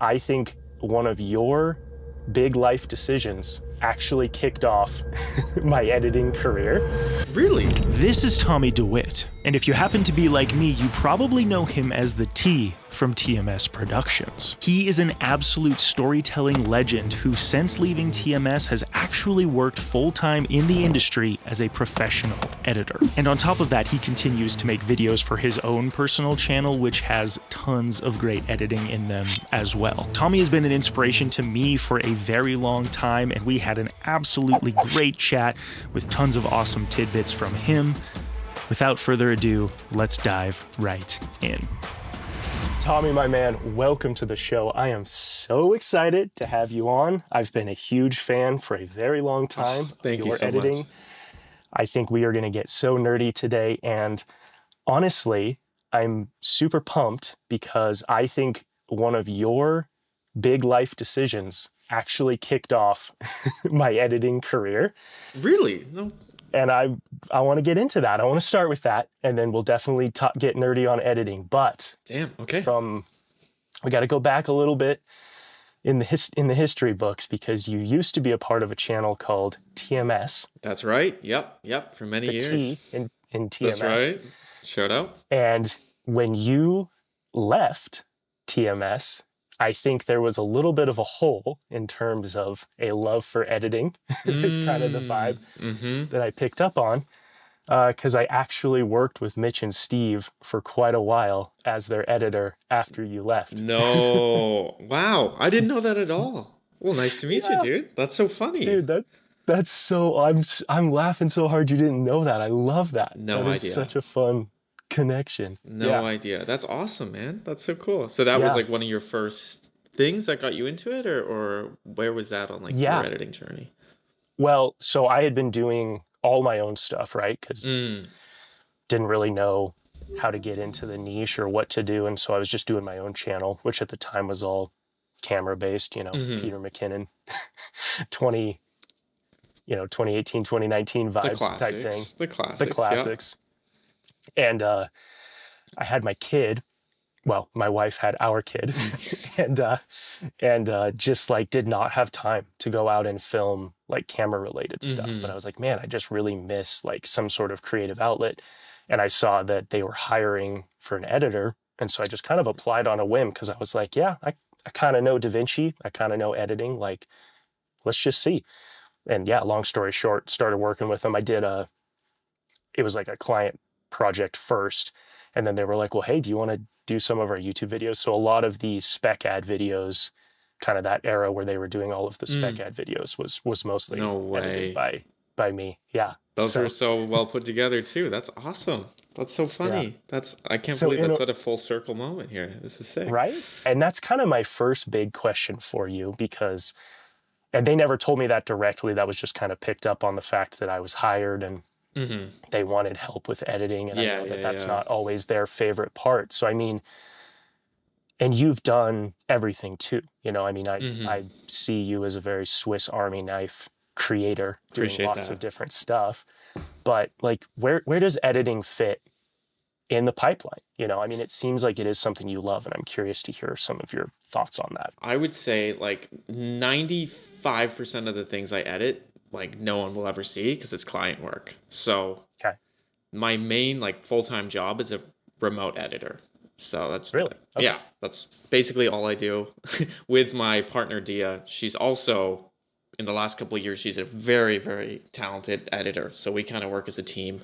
I think one of your big life decisions actually kicked off my editing career. Really? This is Tommy Dewitt, and if you happen to be like me, you probably know him as the T from TMS Productions. He is an absolute storytelling legend who, since leaving TMS, has actually worked full-time in the industry as a professional editor. And on top of that, he continues to make videos for his own personal channel, which has tons of great editing in them as well. Tommy has been an inspiration to me for a very long time, and we had an absolutely great chat with tons of awesome tidbits from him. Without further ado, let's dive right in. Tommy, my man, welcome to the show. I am so excited to have you on. I've been a huge fan for a very long time. Thank of you your so editing. much. I think we are going to get so nerdy today. And honestly, I'm super pumped because I think one of your big life decisions actually kicked off my editing career. Really? No. And I want to get into that. I want to start with that, and then we'll definitely get nerdy on editing. But Damn. Okay. we got to go back a little bit in the history books, because you used to be a part of a channel called TMS. That's right. Yep. For many The years. T in TMS. That's right. Shout out. And when you left TMS, I think there was a little bit of a hole in terms of a love for editing. Is kind of the vibe that I picked up on, because I actually worked with Mitch and Steve for quite a while as their editor after you left. No. Wow. I didn't know that at all. Well, nice to meet you, dude. That's so funny. Dude, that's so I'm laughing so hard you didn't know that. I love that. No That is idea. such a fun connection. No idea. That's awesome, man. That's so cool. So that was Yeah. like one of your first things that got you into it, or where was that on like Yeah. your editing journey? Well, so I had been doing all my own stuff, right? Because didn't really know how to get into the niche or what to do. And so I was just doing my own channel, which at the time was all camera based, Peter McKinnon, 2018, 2019 The vibes type thing. classics. The classics. The Yeah. classics. And I had my kid. Well, my wife had our kid, and just like did not have time to go out and film like camera related stuff. But I was like, man, I just really miss like some sort of creative outlet. And I saw that they were hiring for an editor, and so I just kind of applied on a whim, because I was like, yeah, I kind of know DaVinci, I kind of know editing. Like, let's just see. And yeah, long story short, started working with them. It was like a client project first. And then they were like, well, hey, do you want to do some of our YouTube videos? So a lot of the spec ad videos, kind of that era where they were doing all of the spec ad videos, was mostly No way. edited by me. Yeah. Those were so well put together too. That's awesome. That's so funny. I can't believe that's at a full circle moment here. This is sick. Right? And that's kind of my first big question for you, because, and they never told me that directly. That was just kind of picked up on the fact that I was hired and they wanted help with editing. And I know that's not always their favorite part. So, I mean, and you've done everything too. I see you as a very Swiss Army knife creator, doing Appreciate lots that. of different stuff. But like, where does editing fit in the pipeline? It seems like it is something you love, and I'm curious to hear some of your thoughts on that. I would say like 95% of the things I edit, like no one will ever see because it's client work. So my main like full-time job is a remote editor. So that's really, okay. Yeah, that's basically all I do. With my partner Dia, she's also, in the last couple of years, she's a very, very talented editor. So we kind of work as a team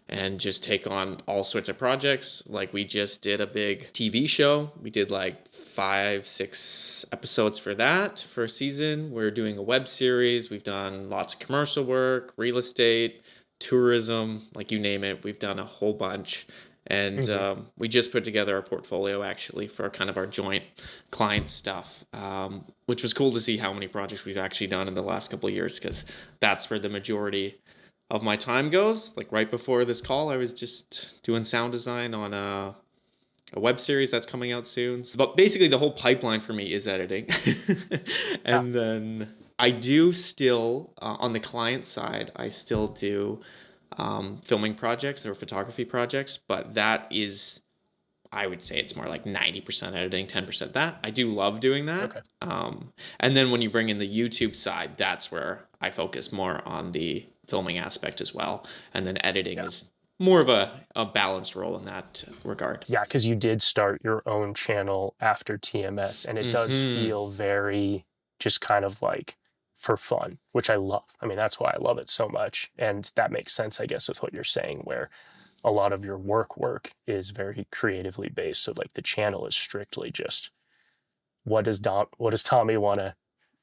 and just take on all sorts of projects. Like we just did a big TV show. We did like 5-6 episodes for that for a season. We're doing a web series. We've done lots of commercial work, real estate, tourism, like you name it. We've done a whole bunch. And we just put together a portfolio actually for kind of our joint client stuff, which was cool to see how many projects we've actually done in the last couple of years, because that's where the majority of my time goes. Like right before this call, I was just doing sound design on a web series that's coming out soon. But basically the whole pipeline for me is editing. And then I do still, on the client side, I still do filming projects or photography projects, but that is, I would say it's more like 90% editing, 10% that. I do love doing that. Okay. And then when you bring in the YouTube side, that's where I focus more on the filming aspect as well. And then editing Yeah. is more of a balanced role in that regard. Yeah, because you did start your own channel after TMS, and it does Hmm. feel very just kind of like for fun, which I love. I mean, that's why I love it so much. And that makes sense, I guess, with what you're saying, where a lot of your work is very creatively based. So like the channel is strictly just what does Tommy want to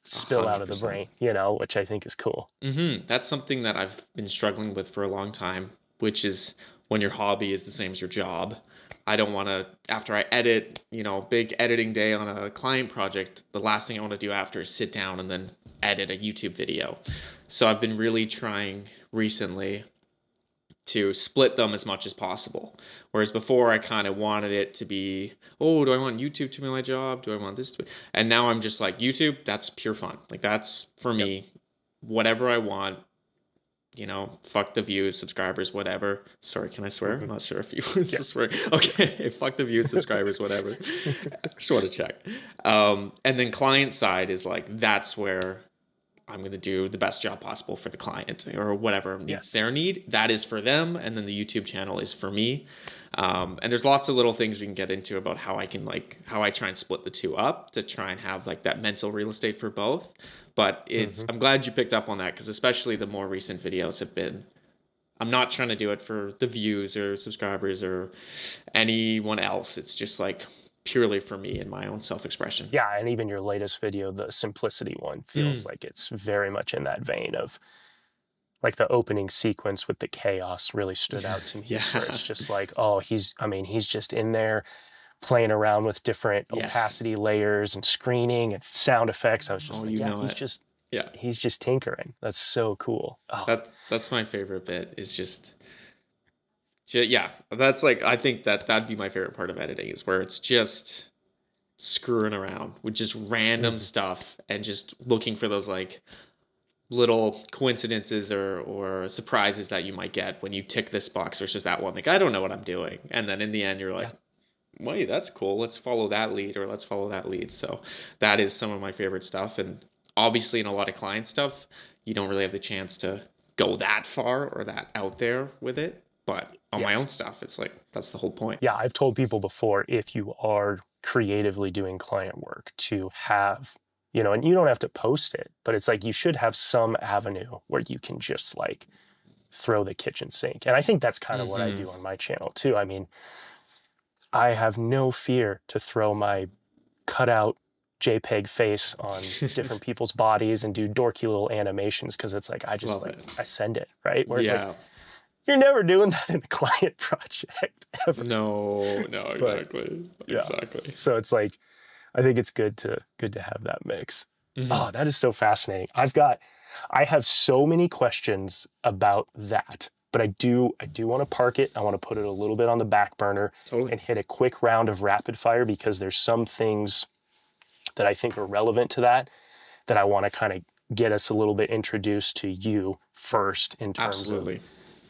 spill out of the 100%. brain, you know, which I think is cool. That's something that I've been struggling with for a long time, which is when your hobby is the same as your job. I don't want to, after I edit, big editing day on a client project, the last thing I want to do after is sit down and then edit a YouTube video. So I've been really trying recently to split them as much as possible. Whereas before I kind of wanted it to be, oh, do I want YouTube to be my job? Do I want this to be? And now I'm just like, YouTube, that's pure fun. Like that's for Yep. me, whatever I want, fuck the views, subscribers, whatever. Sorry, can I swear? I'm Mhm. not sure if you want to Yes. swear. Okay, fuck the views, subscribers, whatever. Just want to check. And then client side is like, that's where I'm going to do the best job possible for the client or whatever meets Yes. their need. That is for them. And then the YouTube channel is for me. And there's lots of little things we can get into about how I can how I try and split the two up to try and have like that mental real estate for both. But Hmm. I'm glad you picked up on that because especially the more recent videos have been, I'm not trying to do it for the views or subscribers or anyone else. It's just like purely for me and my own self-expression. Yeah, and even your latest video, the simplicity one, feels Mm. like it's very much in that vein of like the opening sequence with the chaos really stood out to me, where Yeah. it's just like, oh, he's just in there playing around with different Yes. opacity layers and screening and sound effects. I was just Oh, like, you yeah, know it. Yeah. he's just tinkering. That's so cool. Oh, That's my favorite bit is yeah, that's like I think that'd be my favorite part of editing is where it's just screwing around with just random mhm. stuff and just looking for those like little coincidences or surprises that you might get when you tick this box versus that one. Like I don't know what I'm doing. And then in the end you're like, Yeah. wait, that's cool. Let's follow that lead or let's follow that lead. So that is some of my favorite stuff. And obviously, in a lot of client stuff, you don't really have the chance to go that far or that out there with it. But on my Yes. own stuff, it's like that's the whole point. Yeah, I've told people before, if you are creatively doing client work, to have, and you don't have to post it, but it's like you should have some avenue where you can just like throw the kitchen sink. And I think that's kind of what I Hmm. do on my channel too. I mean, I have no fear to throw my cutout JPEG face on different people's bodies and do dorky little animations because it's like Love it. I send it, right? Whereas like Yeah. you're never doing that in a client project ever. No, no, But exactly. yeah. Exactly. So it's like I think it's good to have that mix. Hmm. Oh, that is so fascinating. I have so many questions about that, but I do want to park it. I want to put it a little bit on the back burner Totally. and hit a quick round of rapid fire because there's some things that I think are relevant to that I want to kind of get us a little bit introduced to you first in terms of Absolutely.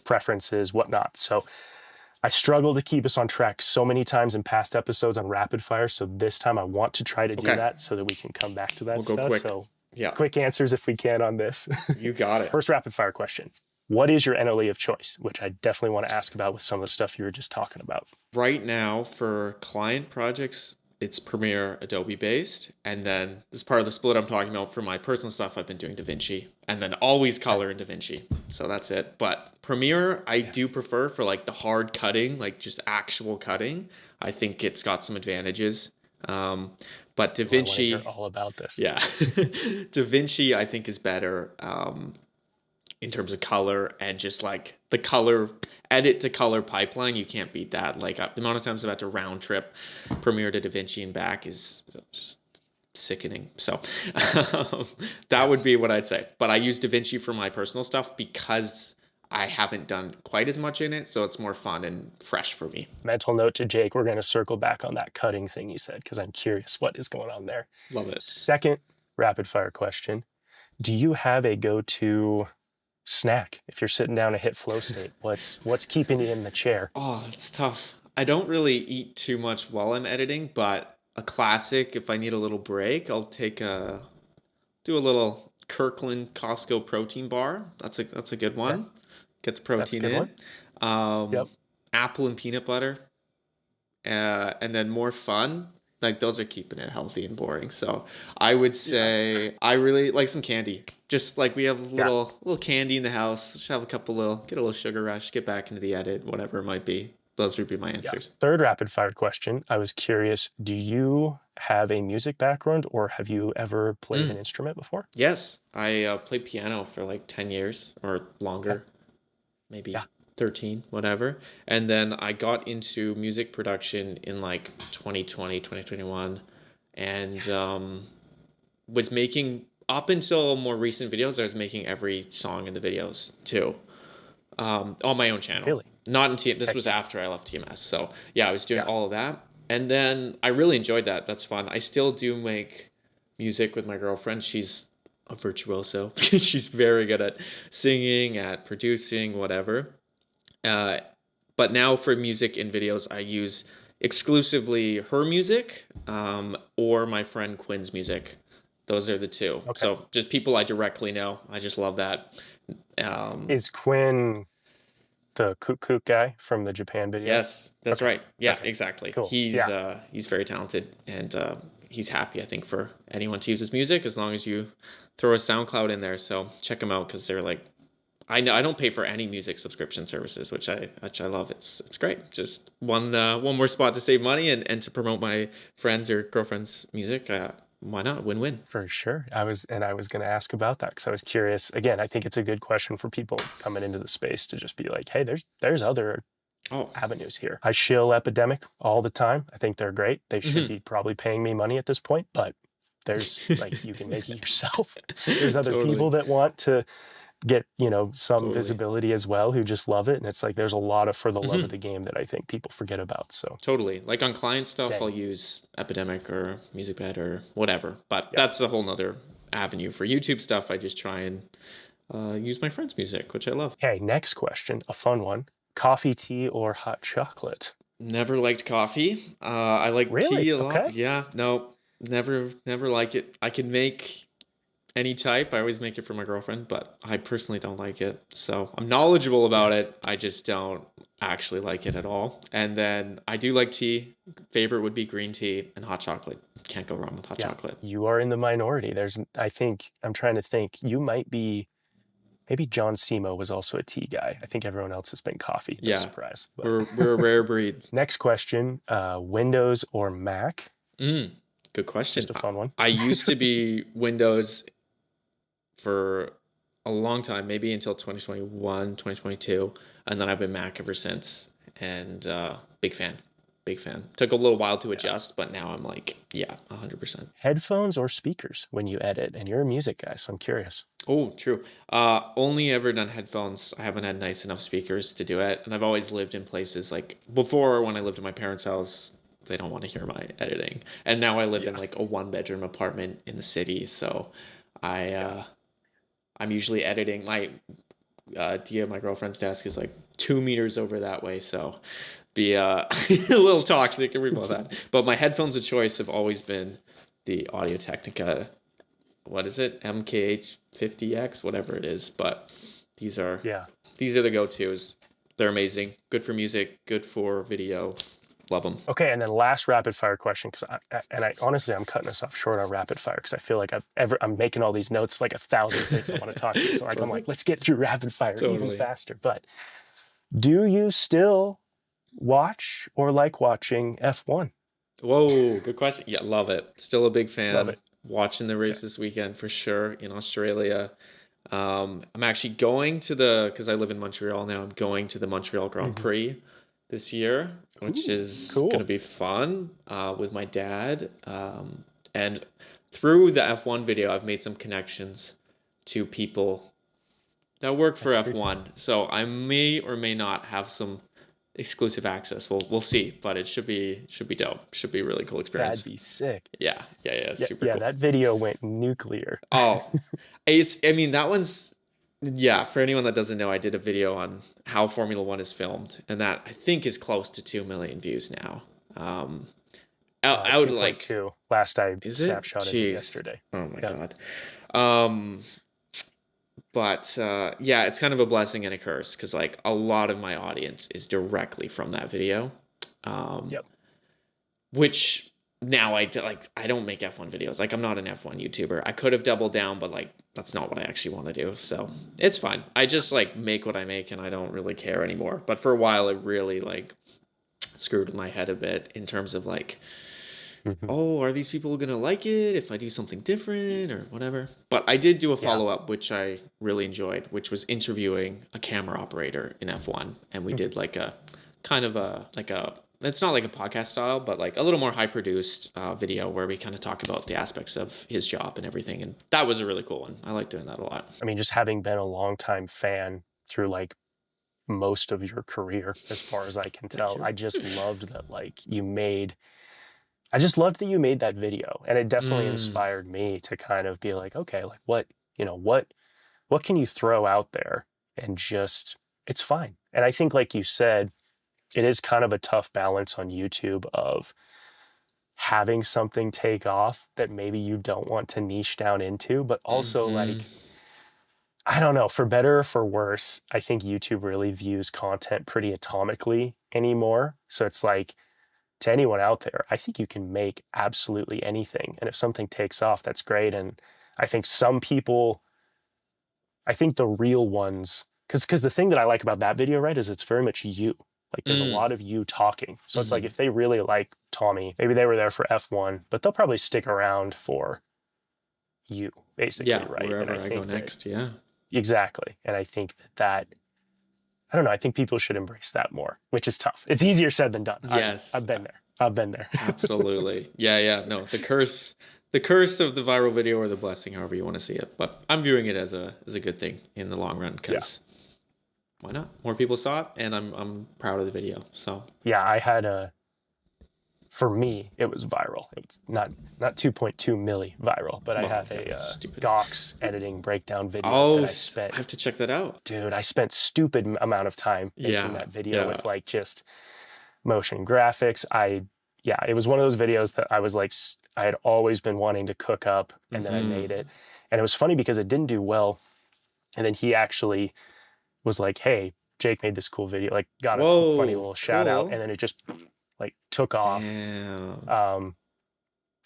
preferences, whatnot. So I struggle to keep us on track so many times in past episodes on rapid fire. So this time I want to try to do Okay. that so that we can come back to that We'll go stuff. quick. So Yeah. quick answers if we can on this. You got it. First rapid fire question. What is your NLE of choice? Which I definitely want to ask about with some of the stuff you were just talking about. Right now, for client projects, it's Premiere Adobe based. And then as part of the split I'm talking about for my personal stuff, I've been doing DaVinci and then always color in DaVinci. So that's it. But Premiere, I do prefer for like the hard cutting, like just actual cutting. I think it's got some advantages. But Oh, I want to hear DaVinci, all about this. yeah, DaVinci I think is better. In terms of color and just like the color edit to color pipeline, you can't beat that. Like the amount of times I've had to round trip Premiere to DaVinci and back is just sickening. So that would Yes. be what I'd say. But I use DaVinci for my personal stuff because I haven't done quite as much in it, so it's more fun and fresh for me. Mental note to Jake, we're going to circle back on that cutting thing you said because I'm curious what is going on there. Love it. Second rapid fire question. Do you have a go-to snack if you're sitting down to hit flow state? What's keeping you in the chair? Oh, it's tough. I don't really eat too much while I'm editing, but a classic, if I need a little break, I'll do a little Kirkland Costco protein bar. That's a good Okay, one. Get the that's a protein good one. in. Um, Yep. apple and peanut butter. And then more fun. Like those are keeping it healthy and boring. So I would Yeah. say I really like some candy. Just like we have a Yeah. little candy in the house. Just have a couple get a little sugar rush, get back into the edit, whatever it might be. Those would be my Yeah. answers. Third rapid fire question. I was curious, do you have a music background or have you ever played an Mm. instrument before? Yes, I played piano for like 10 years or Okay. longer, Yeah. maybe 13, whatever. And then I got into music production in like 2020, 2021, and Yes. was making up until more recent videos, I was making every song in the videos too, on my own channel. Really? Not in This Heck was yeah. after I left TMS, so yeah, I was doing Yeah. all of that, and then I really enjoyed that. That's fun. I still do make music with my girlfriend. She's a virtuoso. She's very good at singing, at producing, whatever. Uh, but now for music in videos, I use exclusively her music, or my friend Quinn's music. Those are the two. Okay. So just people I directly know. I just love that. Um, Is Quinn the kook kook guy from the Japan video? yes, that's Okay. right. Yeah, Okay. exactly. Cool. Yeah. He's very talented, and he's happy, I think, for anyone to use his music as long as you throw a SoundCloud in there. So check him out because they're like, I know I don't pay for any music subscription services, which I love. It's great. Just one more spot to save money and to promote my friends or girlfriend's music. Why not? Win-win. For sure. I was going to ask about that because I was curious. Again, I think it's a good question for people coming into the space to just be like, hey, there's other Oh, avenues here. I shill Epidemic all the time. I think they're great. They should hmm be probably paying me money at this point, but there's like you can make it yourself. There's other totally, people that want to get, some totally, visibility as well who just love it. And it's like there's a lot of for the love of hmm the game that I think people forget about. So totally. Like on client stuff, dang. I'll use Epidemic or MusicBed or whatever. But Yep. that's a whole nother avenue. For YouTube stuff, I just try and use my friend's music, which I love. Okay, next question, a fun one. Coffee, tea, or hot chocolate? Never liked coffee. I like tea Really? a lot. Okay. Yeah, no, never like it. I can make any type. I always make it for my girlfriend, but I personally don't like it. So I'm knowledgeable Yeah. about it. I just don't actually like it at all. And then I do like tea. Favorite would be green tea and hot chocolate. Can't go wrong with hot Yeah. chocolate. You are in the minority. I think, I'm trying to think, you might be, maybe John Simo was also a tea guy. I think everyone else has been coffee. No Yeah, surprise. But we're a rare breed. next question, Windows or Mac? Mm, good question. Just a fun one. I used to be Windows for a long time, maybe until 2021, 2022, and then I've been Mac ever since. And big fan, big fan. Took a little while to Yeah. adjust, but now I'm like, yeah, 100%. Headphones or speakers when you edit? And you're a music guy, so I'm curious. Oh, true. Only ever done headphones. I haven't had nice enough speakers to do it, and I've always lived in places like before when I lived in my parents' house. They don't want to hear my editing, and now I live in Yeah. like a one-bedroom apartment in the city, so I Yeah. I'm usually editing. Dia, my girlfriend's desk, is like 2 meters over that way, so be a little toxic every about that. But my headphones of choice have always been the Audio Technica. What is it? MKH 50X, whatever it is. But these are Yeah. these are the go-tos. They're amazing. Good for music. Good for video. Love them. Okay, and then last rapid fire question, because I honestly I'm cutting us off short on rapid fire because I feel like I'm making all these notes of like 1,000 things I want to talk to you. So like I'm like, Perfect. let's get through rapid fire even Totally. faster. But do you still watch or like watching F1? Whoa, good question. Yeah, love it. Still a big Love fan. it. Watching the Okay. race this weekend for sure in Australia. I'm actually going to because I live in Montreal now. I'm going to the Montreal Grand Mhm. Prix this year, which Ooh, is going to cool. be fun with my dad. And through the F1 video, I've made some connections to people that work for That's good. F1. So I may or may not have some exclusive access. We'll see, but it should be dope. Should be a really cool experience. That'd be sick. Yeah, Yeah, super yeah, cool. that video went nuclear. Oh, I mean that one's Yeah, for anyone that doesn't know, I did a video on how Formula One is filmed, and that I think is close to 2 million views now. Um, out like, 2.2 last I is it? snapshotted it Jeez. yesterday. Oh my Yeah. God. Um, but yeah, it's kind of a blessing and a curse because like a lot of my audience is directly from that video. Um, Yep. which now I don't make F1 videos. Like I'm not an F1 YouTuber. I could have doubled down, but like that's not what I actually want to do. So it's fine. I just like make what I make and I don't really care anymore. But for a while it really like screwed with my head a bit in terms of like, Mhm. oh, are these people gonna like it if I do something different or whatever? But I did do a Yeah. follow-up, which I really enjoyed, which was interviewing a camera operator in F1. And we Mhm. did like a kind of it's not like a podcast style, but like a little more high produced video where we kind of talk about the aspects of his job and everything. And that was a really cool one. I like doing that a lot. I mean, just having been a longtime fan through like most of your career, as far as I can Thank tell, you. I just loved that I just loved that you made that video. And it definitely Mm, inspired me to kind of be like, okay, like what can you throw out there and just it's fine. And I think like you said, it is kind of a tough balance on YouTube of having something take off that maybe you don't want to niche down into, but also mm-hmm. like I don't know, for better or for worse, I think YouTube really views content pretty atomically anymore. So it's like to anyone out there, I think you can make absolutely anything. And if something takes off, that's great. And I think some people, I think the real ones, because the thing that I like about that video, right, is it's very much you. Like there's a Mm, lot of you talking. So it's like mm-hmm. if they really like Tommy, maybe they were there for F1, but they'll probably stick around for you, basically, Yeah, right? And I wherever I go think that next. Yeah. exactly. And I think that I don't know, I think people should embrace that more, which is tough. It's easier said than done. Yes. I've been there. I've been there. Absolutely. Yeah, yeah. No, the curse of the viral video or the blessing, however you want to see it. But I'm viewing it as a good thing in the long run Yeah. because why not? More people saw it, and I'm proud of the video. So Yeah, I had a for me, it was viral. It was not 2.2 milli viral, but I well, had yeah, a stupid. Gox editing breakdown video Oh, that I I spent. have to check that out. Dude, I spent stupid amount of time making Yeah, that video yeah. with like just motion graphics. Yeah, it was one of those videos that I was like, I had always been wanting to cook up, and then I Mm-hmm. made it. And it was funny because it didn't do well. And then he actually was like, "Hey, Jake made this cool video." Like, got a funny Whoa, little shout out, and cool. then it just like took off. Damn. Um,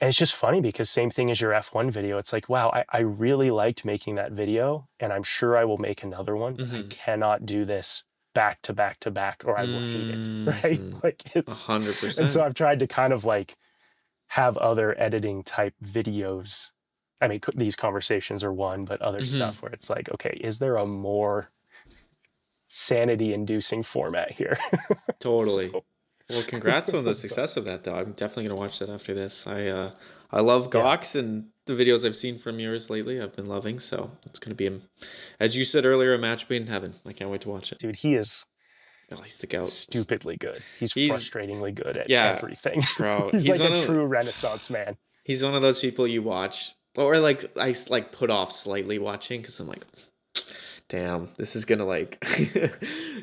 and it's just funny because same thing as your F1 video. It's like, wow, I really liked making that video, and I'm sure I will make another one, but I Mm-hmm. cannot do this back to back to back, or I will hate it. Right? Mm-hmm. Like it's, and so 100%. I've tried to kind of like have other editing type videos. I mean, these conversations are one, but other Mm-hmm. stuff where it's like, okay, is there a more sanity inducing format here? Totally. So, Well, congrats on the but success of that, though. I'm definitely gonna watch that after this. I love yeah, Gox and the videos I've seen from yours lately. I've been loving, so it's gonna be, as you said earlier, a match made in heaven. I can't wait to watch it. dude, he is Oh, he's the goat. stupidly good. He's He's frustratingly good at yeah, everything. bro. He's like a true renaissance man. He's one of those people you watch or like like put off slightly watching because I'm like, damn, this is gonna like,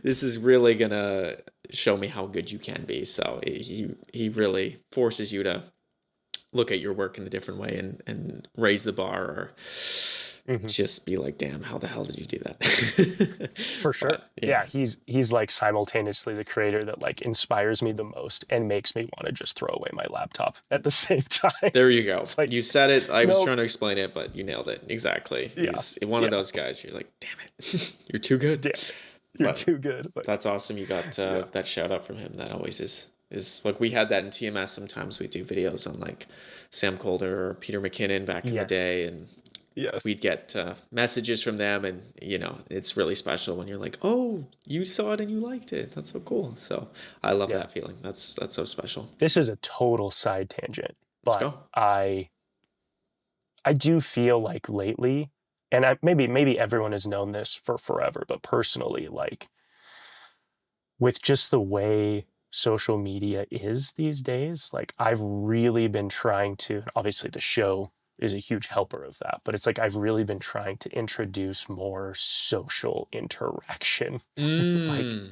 this is really gonna show me how good you can be. So he really forces you to look at your work in a different way and raise the bar or Mhm. just be like, damn, how the hell did you do that? For sure. But Yeah, yeah, he's like simultaneously the creator that like inspires me the most and makes me want to just throw away my laptop at the same time. there you go. It's like, You said it. I was nope. trying to explain it, but you nailed it. Exactly. Yeah. He's one of Yeah. those guys. You're like, damn it, you're too good. Damn it. You're But too good. Like, that's awesome. You got yeah. that shout out from him. That always is like we had that in TMS. Sometimes we do videos on like Sam Calder or Peter McKinnon back in the Yes. day, and Yes. we'd get messages from them, and it's really special when you're like, oh, you saw it and you liked it. That's so cool. So I love Yeah. that feeling. That's so special. This is a total side tangent, Let's but go. I do feel like lately, and maybe everyone has known this for forever, but personally, like with just the way social media is these days, like I've really been trying to, obviously the show is a huge helper of that. But it's like I've really been trying to introduce more social interaction like Mm.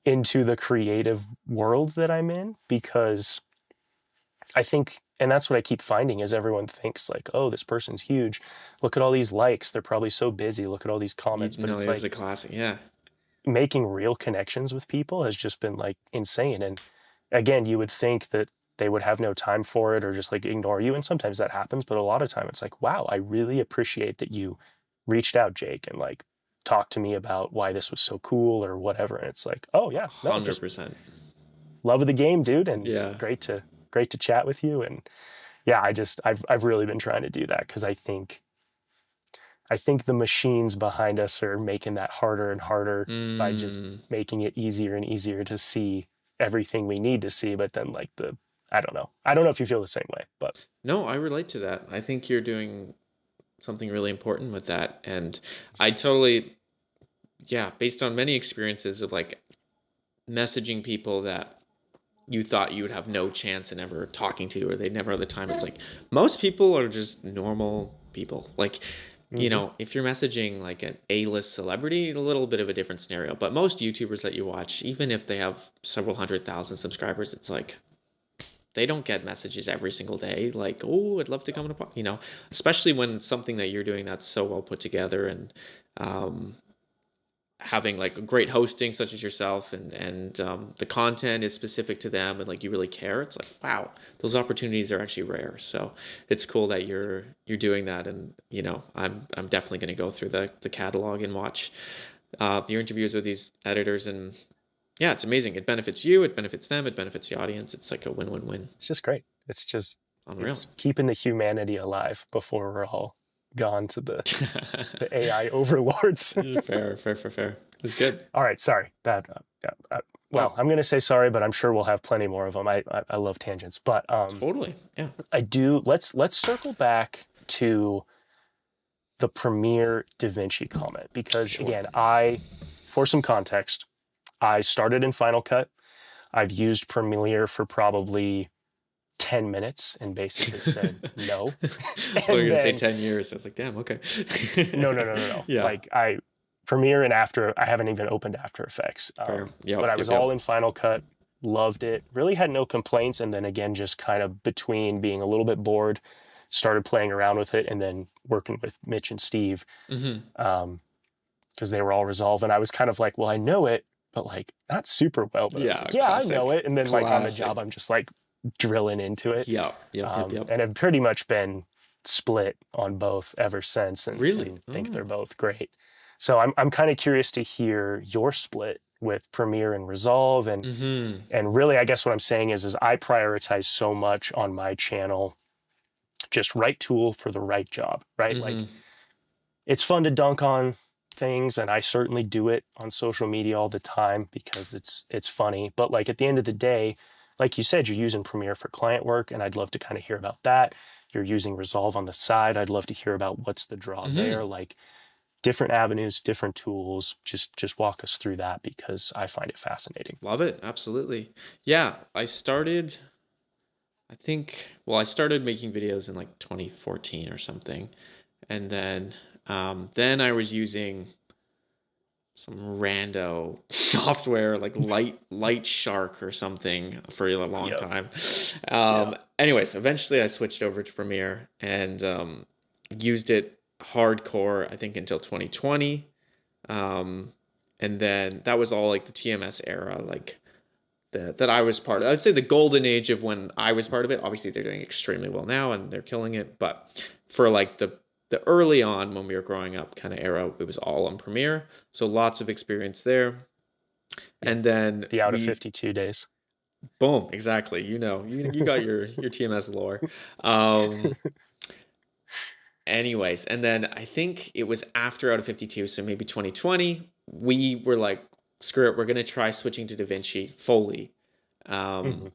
into the creative world that I'm in, because I think, and that's what I keep finding, is everyone thinks like, oh, this person's huge. Look at all these likes. They're probably so busy. Look at all these comments. But No, it's it is a like classic. Yeah. making real connections with people has just been like insane. And again, you would think that they would have no time for it or just like ignore you. And sometimes that happens. But a lot of time it's like, wow, I really appreciate that you reached out, Jake, and like talked to me about why this was so cool or whatever. And it's like, oh yeah, no, just 100%. love of the game, dude. And Yeah. great to chat with you. And yeah, I've really been trying to do that, because I think the machines behind us are making that harder and harder by just Mm. making it easier and easier to see everything we need to see. But then like I don't know. I don't know if you feel the same way, but No, I relate to that. I think you're doing something really important with that. And I totally, yeah, based on many experiences of like messaging people that you thought you would have no chance in ever talking to, or they'd never have the time. It's like most people are just normal people. Like, mhm. if you're messaging like an A-list celebrity, a little bit of a different scenario. But most YouTubers that you watch, even if they have several 100,000 subscribers, it's like they don't get messages every single day. Like, oh, I'd love to come on a especially when it's something that you're doing that's so well put together, and um, having like a great hosting such as yourself, and the content is specific to them, and like you really care. It's like, wow, those opportunities are actually rare. So it's cool that you're doing that. And I'm definitely going to go through the catalog and watch your interviews with these editors. And yeah, it's amazing. It benefits you, it benefits them, it benefits the audience. It's like a win-win-win. It's just great. Unreal. It's keeping the humanity alive before we're all gone to the AI overlords. Fair. It's good. All right, sorry. Well, Oh, I'm going to say sorry, but I'm sure we'll have plenty more of them. I love tangents, but totally. Yeah. I do. Let's circle back to the Premiere DaVinci comment, because Sure. again, for some context, I started in Final Cut. I've used Premiere for probably 10 minutes and basically said no. Well, you're And gonna say then 10 years. I was like, damn, okay. no. Yeah, Like Premiere and I haven't even opened After Effects. fair. But I Yep, was yep. all in Final Cut, loved it, really had no complaints. And then again, just kind of between being a little bit bored, started playing around with it, and then working with Mitch and Steve, Mm-hmm. because they were all Resolve. And I was kind of like, well, I know it, but like not super well. But I was Yeah, like, yeah, I know classic. it. And then like on the job, Classic. I'm just like drilling into it. Yep. And have pretty much been split on both ever since, Really? and think they're Oh. both great. So I'm kind of curious to hear your split with Premiere and Resolve, Mm-hmm. and really, I guess what I'm saying is I prioritize so much on my channel, just right tool for the right job, right? Like Mm-hmm. it's fun to dunk on things, and I certainly do it on social media all the time because it's funny. But like at the end of the day, like you said, you're using Premiere for client work, and I'd love to kind of hear about that. You're using Resolve on the side. I'd love to hear about what's the draw Mm-hmm. there, like different avenues, different tools. Just walk us through that, because I find it fascinating. Love it. Absolutely. Yeah, I started making videos in like 2014 or something. And then I was using some rando software like Light Shark or something for a long Yep. time. Yeah. Anyways, eventually I switched over to Premiere, and used it hardcore, I think, until 2020. Um, and then that was all like the TMS era, like that I was part of. I'd say the golden age of when I was part of it. Obviously, they're doing extremely well now and they're killing it. But for like the early on when we were growing up kind of era, it was all on Premiere. So lots of experience there. Yep. And then The out of we 52 days. boom, exactly. You got your TMS lore. Um, Anyways, and then I think it was after Out of 52, so maybe 2020, we were like, screw it, we're gonna try switching to DaVinci fully. Hmm. Um,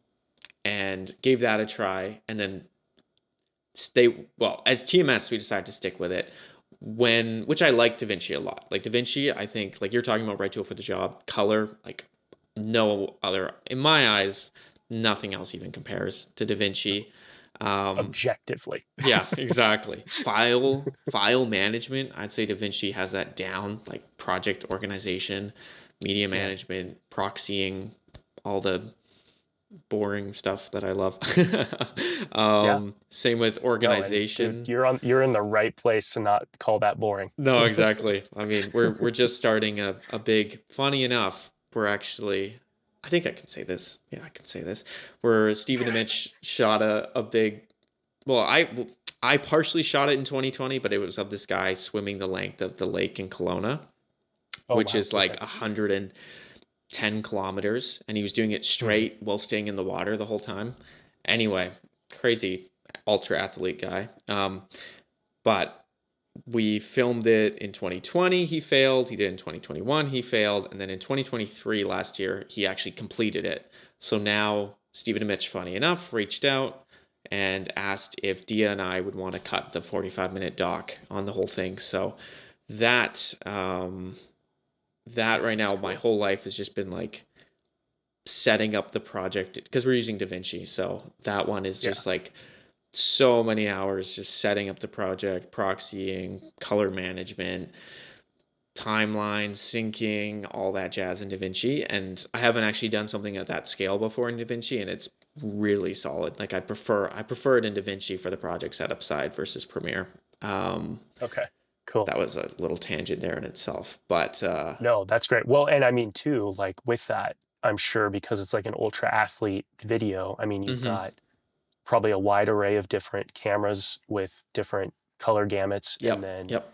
and gave that a try, and then as TMS, we decided to stick with it. Which I like DaVinci a lot. Like DaVinci, I think, like you're talking about right tool for the job, color, like no other, in my eyes, nothing else even compares to DaVinci. Um, objectively. yeah, exactly. File management, I'd say DaVinci has that down, like project organization, media Yeah. management, proxying, all the boring stuff that I love. Yeah. Same with No, and dude, organization. you're in the right place to not call that boring. No, exactly. I mean, we're just starting a big, funny enough, we're actually, I think I can say this. Yeah, I can say this. Where Stephen and Mitch shot a big, well, I partially shot it in 2020, but it was of this guy swimming the length of the lake in Kelowna, Oh which wow. is Okay. like 110 kilometers, and he was doing it Mhm. straight while staying in the water the whole time. Anyway, crazy ultra athlete guy. But we filmed it in 2020. He failed. He did it in 2021. He failed, and then in 2023, last year, he actually completed it. So now Stephen and Mitch, funny enough, reached out and asked if Dia and I would want to cut the 45-minute doc on the whole thing. So that that That right sounds now, my cool. whole life has just been like setting up the project because we're using DaVinci. So that one is Yeah. just like so many hours just setting up the project, proxying, color management, timeline, syncing, all that jazz in DaVinci. And I haven't actually done something at that scale before in DaVinci, and it's really solid. Like I prefer it in DaVinci for the project setup side versus Premiere. Um, Okay. Cool. that was a little tangent there in itself, but No, that's great. Well, and I mean too, like with that, I'm sure because it's like an ultra athlete video, I mean, you've mhm. got probably a wide array of different cameras with different color gamuts, and Yep, then yep,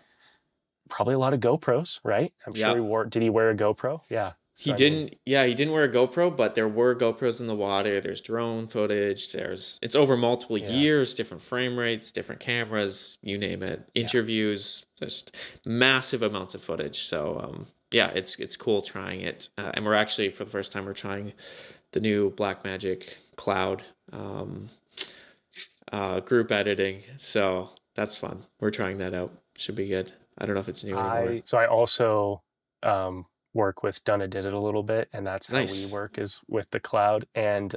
probably a lot of GoPros, right? I'm sure yep. did he wear a GoPro? Yeah. He So I mean, didn't, yeah, he didn't wear a GoPro, but there were GoPros in the water. There's drone footage. It's over multiple yeah, years, different frame rates, different cameras, you name it, yeah. interviews, just massive amounts of footage. So, yeah, it's cool trying it. And we're actually, for the first time, we're trying the new Blackmagic Cloud um, group editing. So that's fun. We're trying that out. Should be good. I don't know if it's new anymore. I also um, work with Donna Did It a little bit, and that's how we Nice. work is with the cloud. And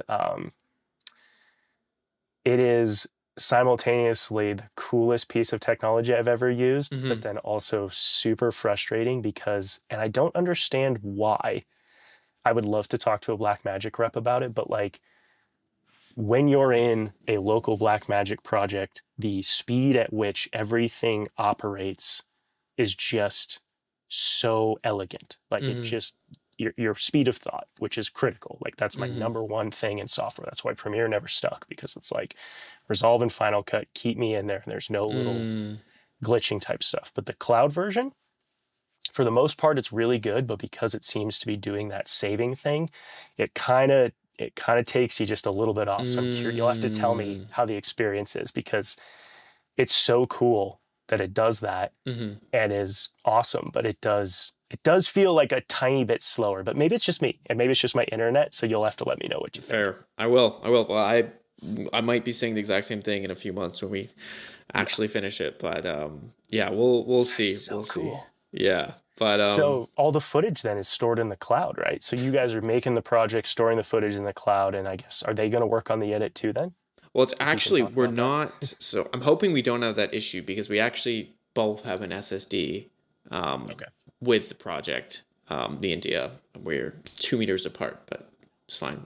it is simultaneously the coolest piece of technology I've ever used, but Hmm. then also super frustrating because, and I don't understand why. I would love to talk to a Blackmagic rep about it, but like when you're in a local Blackmagic project, the speed at which everything operates is just so elegant. Like it Hmm. just your speed of thought, which is critical. Like that's my Hmm. number one thing in software. That's why Premiere never stuck because it's like Resolve and Final Cut keep me in there. And there's no little Mm. glitching type stuff. But the cloud version, for the most part, it's really good. But because it seems to be doing that saving thing, it kind of takes you just a little bit off. So I'm curious. You'll have to tell me Mm. how the experience is because it's so cool that it does that Mhm. and is awesome, but it does feel like a tiny bit slower, but maybe it's just me and maybe it's just my internet. So you'll have to let me know what you think. Fair. I will. I will. Well, I might be saying the exact same thing in a few months when we Yeah, actually finish it, but yeah, we'll that's see. so We'll see. cool. Yeah. But So all the footage then is stored in the cloud, right? So you guys are making the project, storing the footage in the cloud, and I guess are they going to work on the edit too then? well, it's If you can actually talk we're about that. not, so I'm hoping we don't have that issue because we actually both have an SSD um Okay. with the project. Me and Dia, we're 2 meters apart, but it's fine.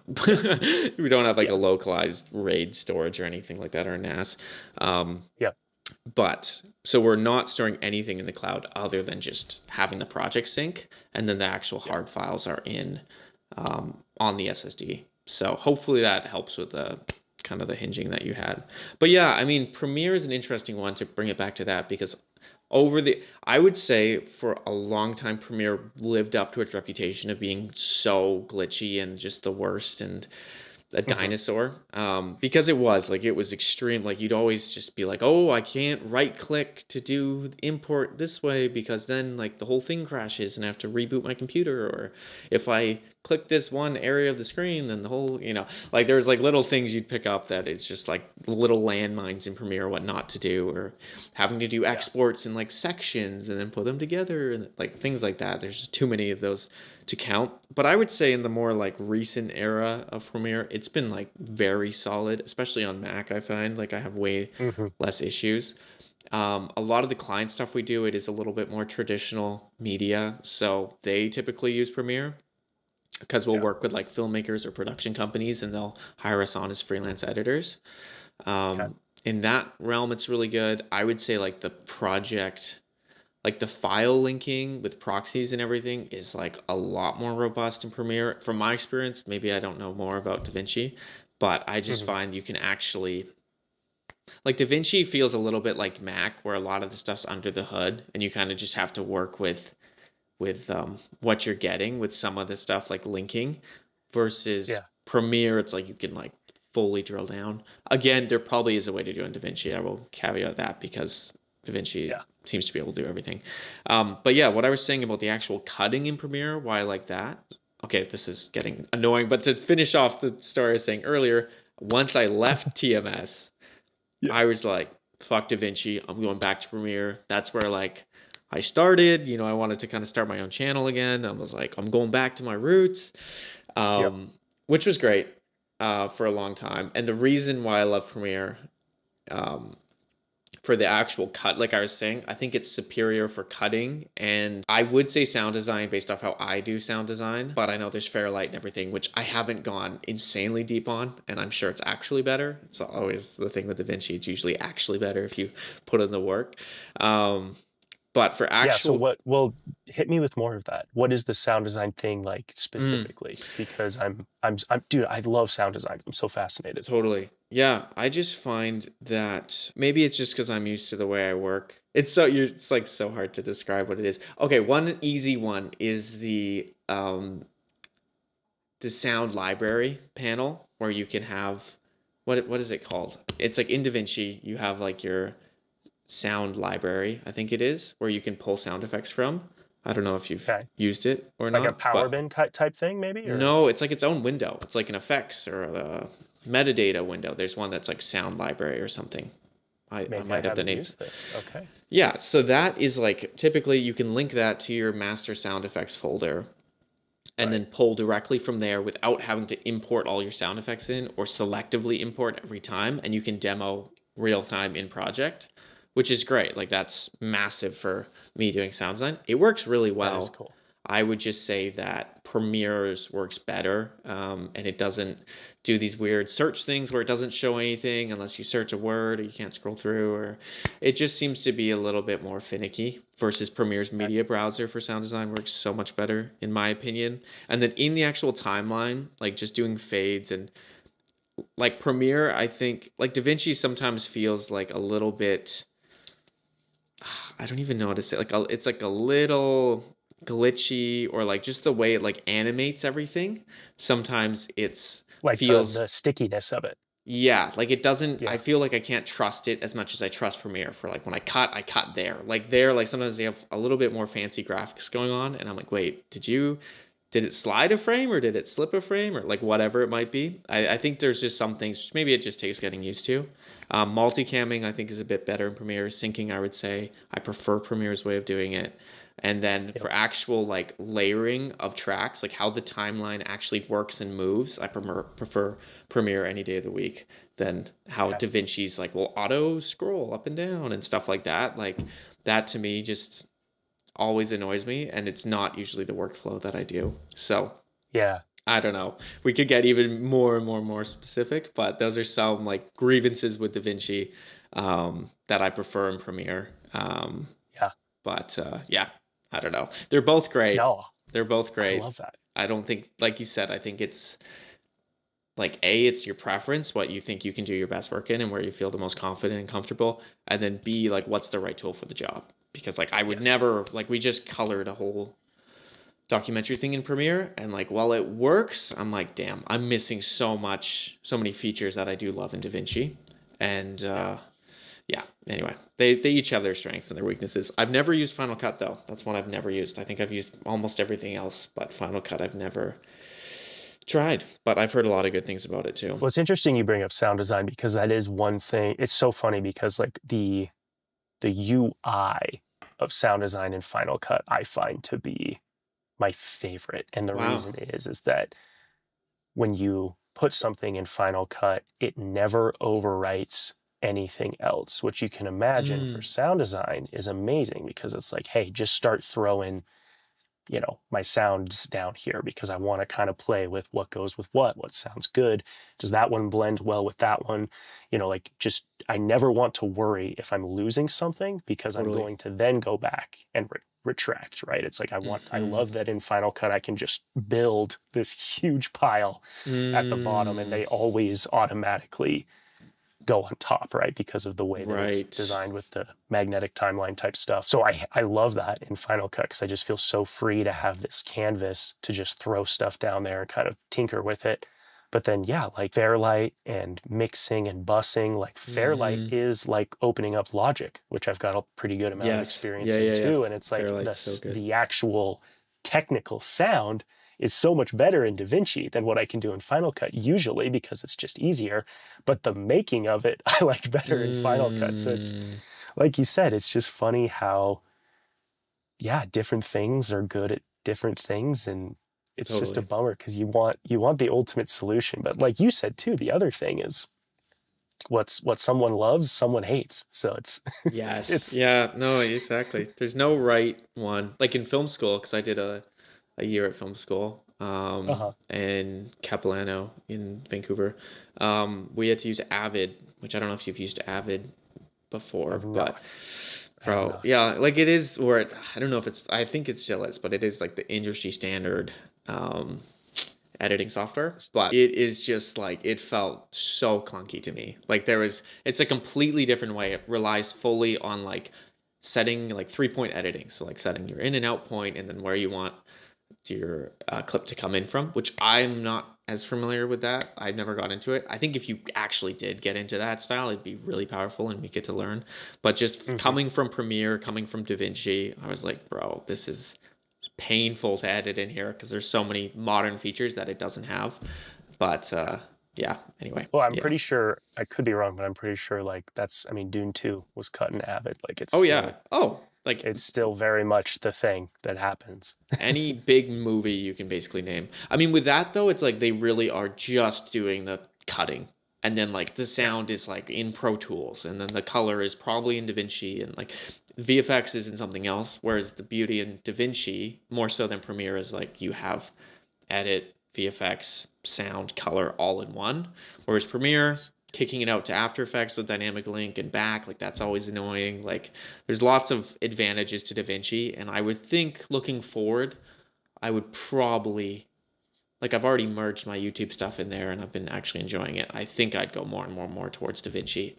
We don't have like Yeah. a localized RAID storage or anything like that or NAS. Um, Yeah. But so we're not storing anything in the cloud other than just having the project sync, and then the actual Yeah. hard files are in on the SSD. So hopefully that helps with the kind of the hinging that you had. But yeah, I mean, Premiere is an interesting one to bring it back to that because I would say for a long time, Premiere lived up to its reputation of being so glitchy and just the worst and a Hmm. dinosaur because it was extreme, like you'd always just be like, oh, I can't right click to do import this way because then like the whole thing crashes and I have to reboot my computer, or if I click this one area of the screen, then the whole, like there's like little things you'd pick up that it's just like little landmines in Premiere, what not to do, or having to do Yeah. exports in like sections and then put them together and like things like that. There's just too many of those to count. But I would say in the more like recent era of Premiere, it's been like very solid, especially on Mac. I find like I have way Hmm. less issues. A lot of the client stuff we do, it is a little bit more traditional media, so they typically use Premiere because we'll Yeah. work with like filmmakers or production companies, and they'll hire us on as freelance editors. Okay. In that realm, it's really good. I would say like the project, like the file linking with proxies and everything is like a lot more robust in Premiere. From my experience, maybe I don't know more about DaVinci, but I just Hmm. find you can actually, like DaVinci feels a little bit like Mac, where a lot of the stuff's under the hood, and you kind of just have to work with what you're getting with some of the stuff like linking, versus Yeah. Premiere. It's like you can like fully drill down. Again, there probably is a way to do it in DaVinci. I will caveat that because DaVinci Yeah. seems to be able to do everything. But yeah, what I was saying about the actual cutting in Premiere, why I like that. Okay, this is getting annoying, but to finish off the story I was saying earlier, once I left TMS, Yeah. I was like, fuck DaVinci. I'm going back to Premiere. That's where like I started. I wanted to kind of start my own channel again. I was like, I'm going back to my roots, Yep. which was great for a long time. And the reason why I love Premiere, um, for the actual cut, like I was saying, I think it's superior for cutting. And I would say sound design based off how I do sound design, but I know there's Fairlight and everything, which I haven't gone insanely deep on, and I'm sure it's actually better. It's always the thing with DaVinci, it's usually actually better if you put in the work. Um, but for Yeah. So actual, what? Well, hit me with more of that. What is the sound design thing like mm, specifically? Because dude, I love sound design. I'm so fascinated. totally. Yeah, I just find that maybe it's just because I'm used to the way I work. It's like so hard to describe what it is. Okay, one easy one is the sound library panel where you can have what is it called? It's like in DaVinci, you have like your sound library, I think it is, where you can pull sound effects from. I don't know if you've Okay. used it or Like a not, power but bin type thing, maybe, or no, it's like its own window. It's like an effects or a metadata window. There's one that's like sound library or something. I maybe I might have the haven't name. used this. Okay. Yeah, so that is like typically you can link that to your master sound effects folder and Right. then pull directly from there without having to import all your sound effects in or selectively import every time. And you can demo real time in project, which is great. Like that's massive for me doing sound design. It works really That is well. cool. I would just say that Premiere's works better, and it doesn't do these weird search things where it doesn't show anything unless you search a word or you can't scroll through, or it just seems to be a little bit more finicky versus Premiere's Okay. media browser for sound design works so much better in my opinion. And then in the actual timeline, like just doing fades and like Premiere, I think like DaVinci sometimes feels like a little bit, I don't even know how to say, it's like a little glitchy, or like just the way it like animates everything. Sometimes it's Like feels, the stickiness of it. yeah, like it doesn't, I Yeah. feel like I can't trust it as much as I trust Premiere for like when I cut there. Like sometimes they have a little bit more fancy graphics going on and I'm like, wait, did it slide a frame or did it slip a frame or like whatever it might be? I think there's just some things, maybe it just takes getting used to. Multicamming I think is a bit better in Premiere. Syncing I would say I prefer Premiere's way of doing it. And then Yep. for actual like layering of tracks, like how the timeline actually works and moves, I prefer Premiere any day of the week than how Okay. DaVinci's like will auto scroll up and down and stuff like that. Like that to me just always annoys me, and it's not usually the workflow that I do. So Yeah. I don't know. We could get even more and more and more specific, but those are some like grievances with DaVinci that I prefer in Premiere. Yeah. But yeah, I don't know. They're both great. No, They're both I great. love that. I don't think, like you said, I think it's like A, it's your preference, what you think you can do your best work in and where you feel the most confident and comfortable. And then B, like what's the right tool for the job? Because like I would Yes. never, like we just colored a whole documentary thing in Premiere, and like while it works, I'm like, damn, I'm missing so many features that I do love in DaVinci. And Yeah. yeah, anyway, they each have their strengths and their weaknesses. I've never used Final Cut though. That's one I've never used. I think I've used almost everything else, but Final Cut I've never Tried, but I've heard a lot of good things about it too. Well, it's interesting you bring up sound design because that is one thing. It's so funny because like the UI of sound design in Final Cut I find to be my favorite. And the Wow. reason is that when you put something in Final Cut, it never overwrites anything else, which you can imagine for Mm, sound design is amazing because it's like, hey, just start throwing, my sounds down here because I want to kind of play with what goes with what sounds good. Does that one blend well with that one? Like just, I never want to worry if I'm losing something because I'm totally. going to then go back and retract, right? It's like, I Hmm. love that in Final Cut, I can just build this huge pile at the bottom and Mm, they always automatically go on top, right? Because of the way that it's right. designed with the magnetic timeline type stuff. So I love that in Final Cut because I just feel so free to have this canvas to just throw stuff down there and kind of tinker with it. But then, yeah, like Fairlight and mixing and bussing, like Fairlight Hmm. is like opening up Logic, which I've got a pretty good amount of Yes. experience Yeah, in yeah, yeah. too. And it's like Fairlight's so good. the actual technical sound is so much better in DaVinci than what I can do in Final Cut usually because it's just easier. But the making of it, I like better in Final Cut. So it's Mm, like you said, it's just funny how, yeah, different things are good at different things. And it's just a totally. bummer because you want the ultimate solution. But like you said too, the other thing is what someone loves, someone hates. So it's Yes. it's Yeah, no, exactly. There's no right one. Like in film school, because I did a year at film school, uh-huh. in Capilano in Vancouver. We had to use Avid, which I don't know if you've used Avid before, I've but not. I have bro, not. yeah, like it is, or I don't know if it's, I think it still is, but it is like the industry standard um, editing software. But it is just like, it felt so clunky to me. Like it's a completely different way. It relies fully on like setting like 3-point editing. So like setting your in and out point and then where you want your clip to come in from, which I'm not as familiar with that. I never got into it. I think if you actually did get into that style, it'd be really powerful and we get to learn. But just Hmm. coming from Premiere, coming from DaVinci, I was like, bro, this is painful to edit in here because there's so many modern features that it doesn't have. But yeah, anyway, Well, I'm yeah. pretty sure I could be wrong, but I'm pretty sure like I mean, Dune 2 was cut in Avid. Like Oh yeah. Oh, like it's still very much the thing that happens. any big movie you can basically name. I mean, with that though, it's like they really are just doing the cutting. And then like the Yeah. sound is like in Pro Tools, and then the color is probably in DaVinci, and like VFX is in something else. Whereas the beauty in DaVinci, more so than Premiere, is like you have edit, VFX, sound, color all in one. Whereas Premiere, Yes. kicking it out to After Effects with dynamic link and back, like that's always annoying. Like there's lots of advantages to DaVinci, and I would think looking forward, I would probably, like I've already merged my YouTube stuff in there and I've been actually enjoying it. I think I'd go more and more towards DaVinci,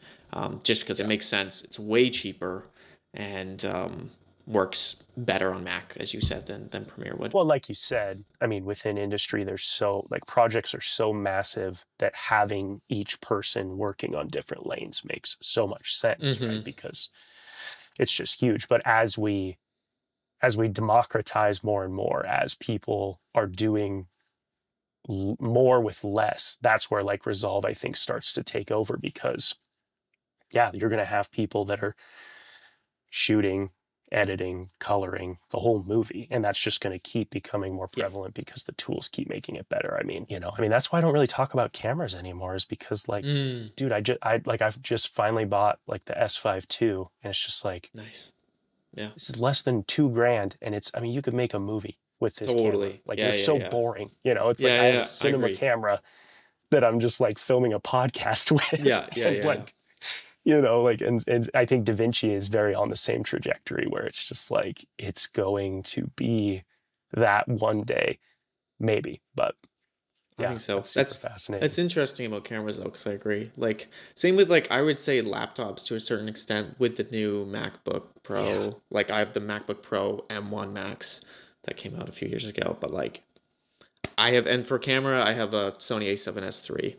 just because it Yeah. makes sense. It's way cheaper and works better on Mac, as you said, than Premiere would. Well, like you said, I mean, within industry, there's so like projects are so massive that having each person working on different lanes makes so much sense, right? Mm-hmm. Because it's just huge. But as we democratize more and more, as people are doing more with less, that's where like Resolve, I think, starts to take over because yeah, you're going to have people that are shooting, editing, coloring the whole movie. And that's just going to keep becoming more Yeah. prevalent because the tools keep making it better. I mean, that's why I don't really talk about cameras anymore is because like, Mm, dude, I've just finally bought like the S5 II and it's just like, nice. Yeah. this is less than $2,000. And I mean, you could make a movie with this camera. Totally. Like it Yeah, was yeah, so yeah. boring. It's like Yeah, I have a yeah, I cinema agree. camera that I'm just like filming a podcast with. Yeah, yeah, And yeah. like, and I think DaVinci is very on the same trajectory where it's just like, it's going to be that one day, maybe. But I yeah, think so. that's super That's fascinating. interesting about cameras though, because I agree. Like same with like I would say laptops to a certain extent with the new MacBook Yeah. Pro. Like I have the MacBook Pro M1 Max that came out a few years ago, but like I have, and for camera I have a Sony A7S III,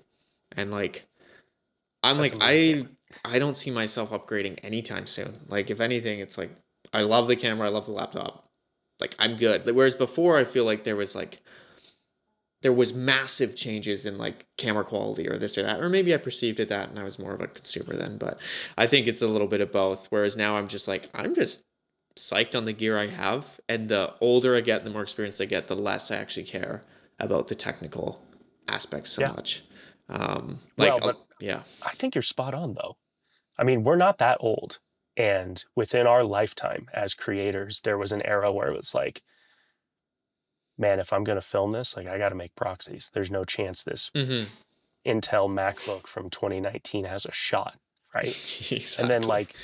and like I'm That's like amazing camera. I don't see myself upgrading anytime soon. Like if anything, it's like I love the camera, I love the laptop. Like I'm good. Like, whereas before I feel like there was like there was massive changes in like camera quality or this or that, or maybe I perceived it that and I was more of a consumer then, but I think it's a little bit of both. Whereas now I'm just like, I'm just psyched on the gear I have, and the older I get, the more experience I get, the less I actually care about the technical aspects so Yeah. much. Well, but Yeah. I think you're spot on though. I mean, we're not that old. And within our lifetime as creators, there was an era where it was like, man, if I'm going to film this, like I got to make proxies. There's no chance this Mm-hmm. Intel MacBook from 2019 has a shot, right? And then Exactly. like,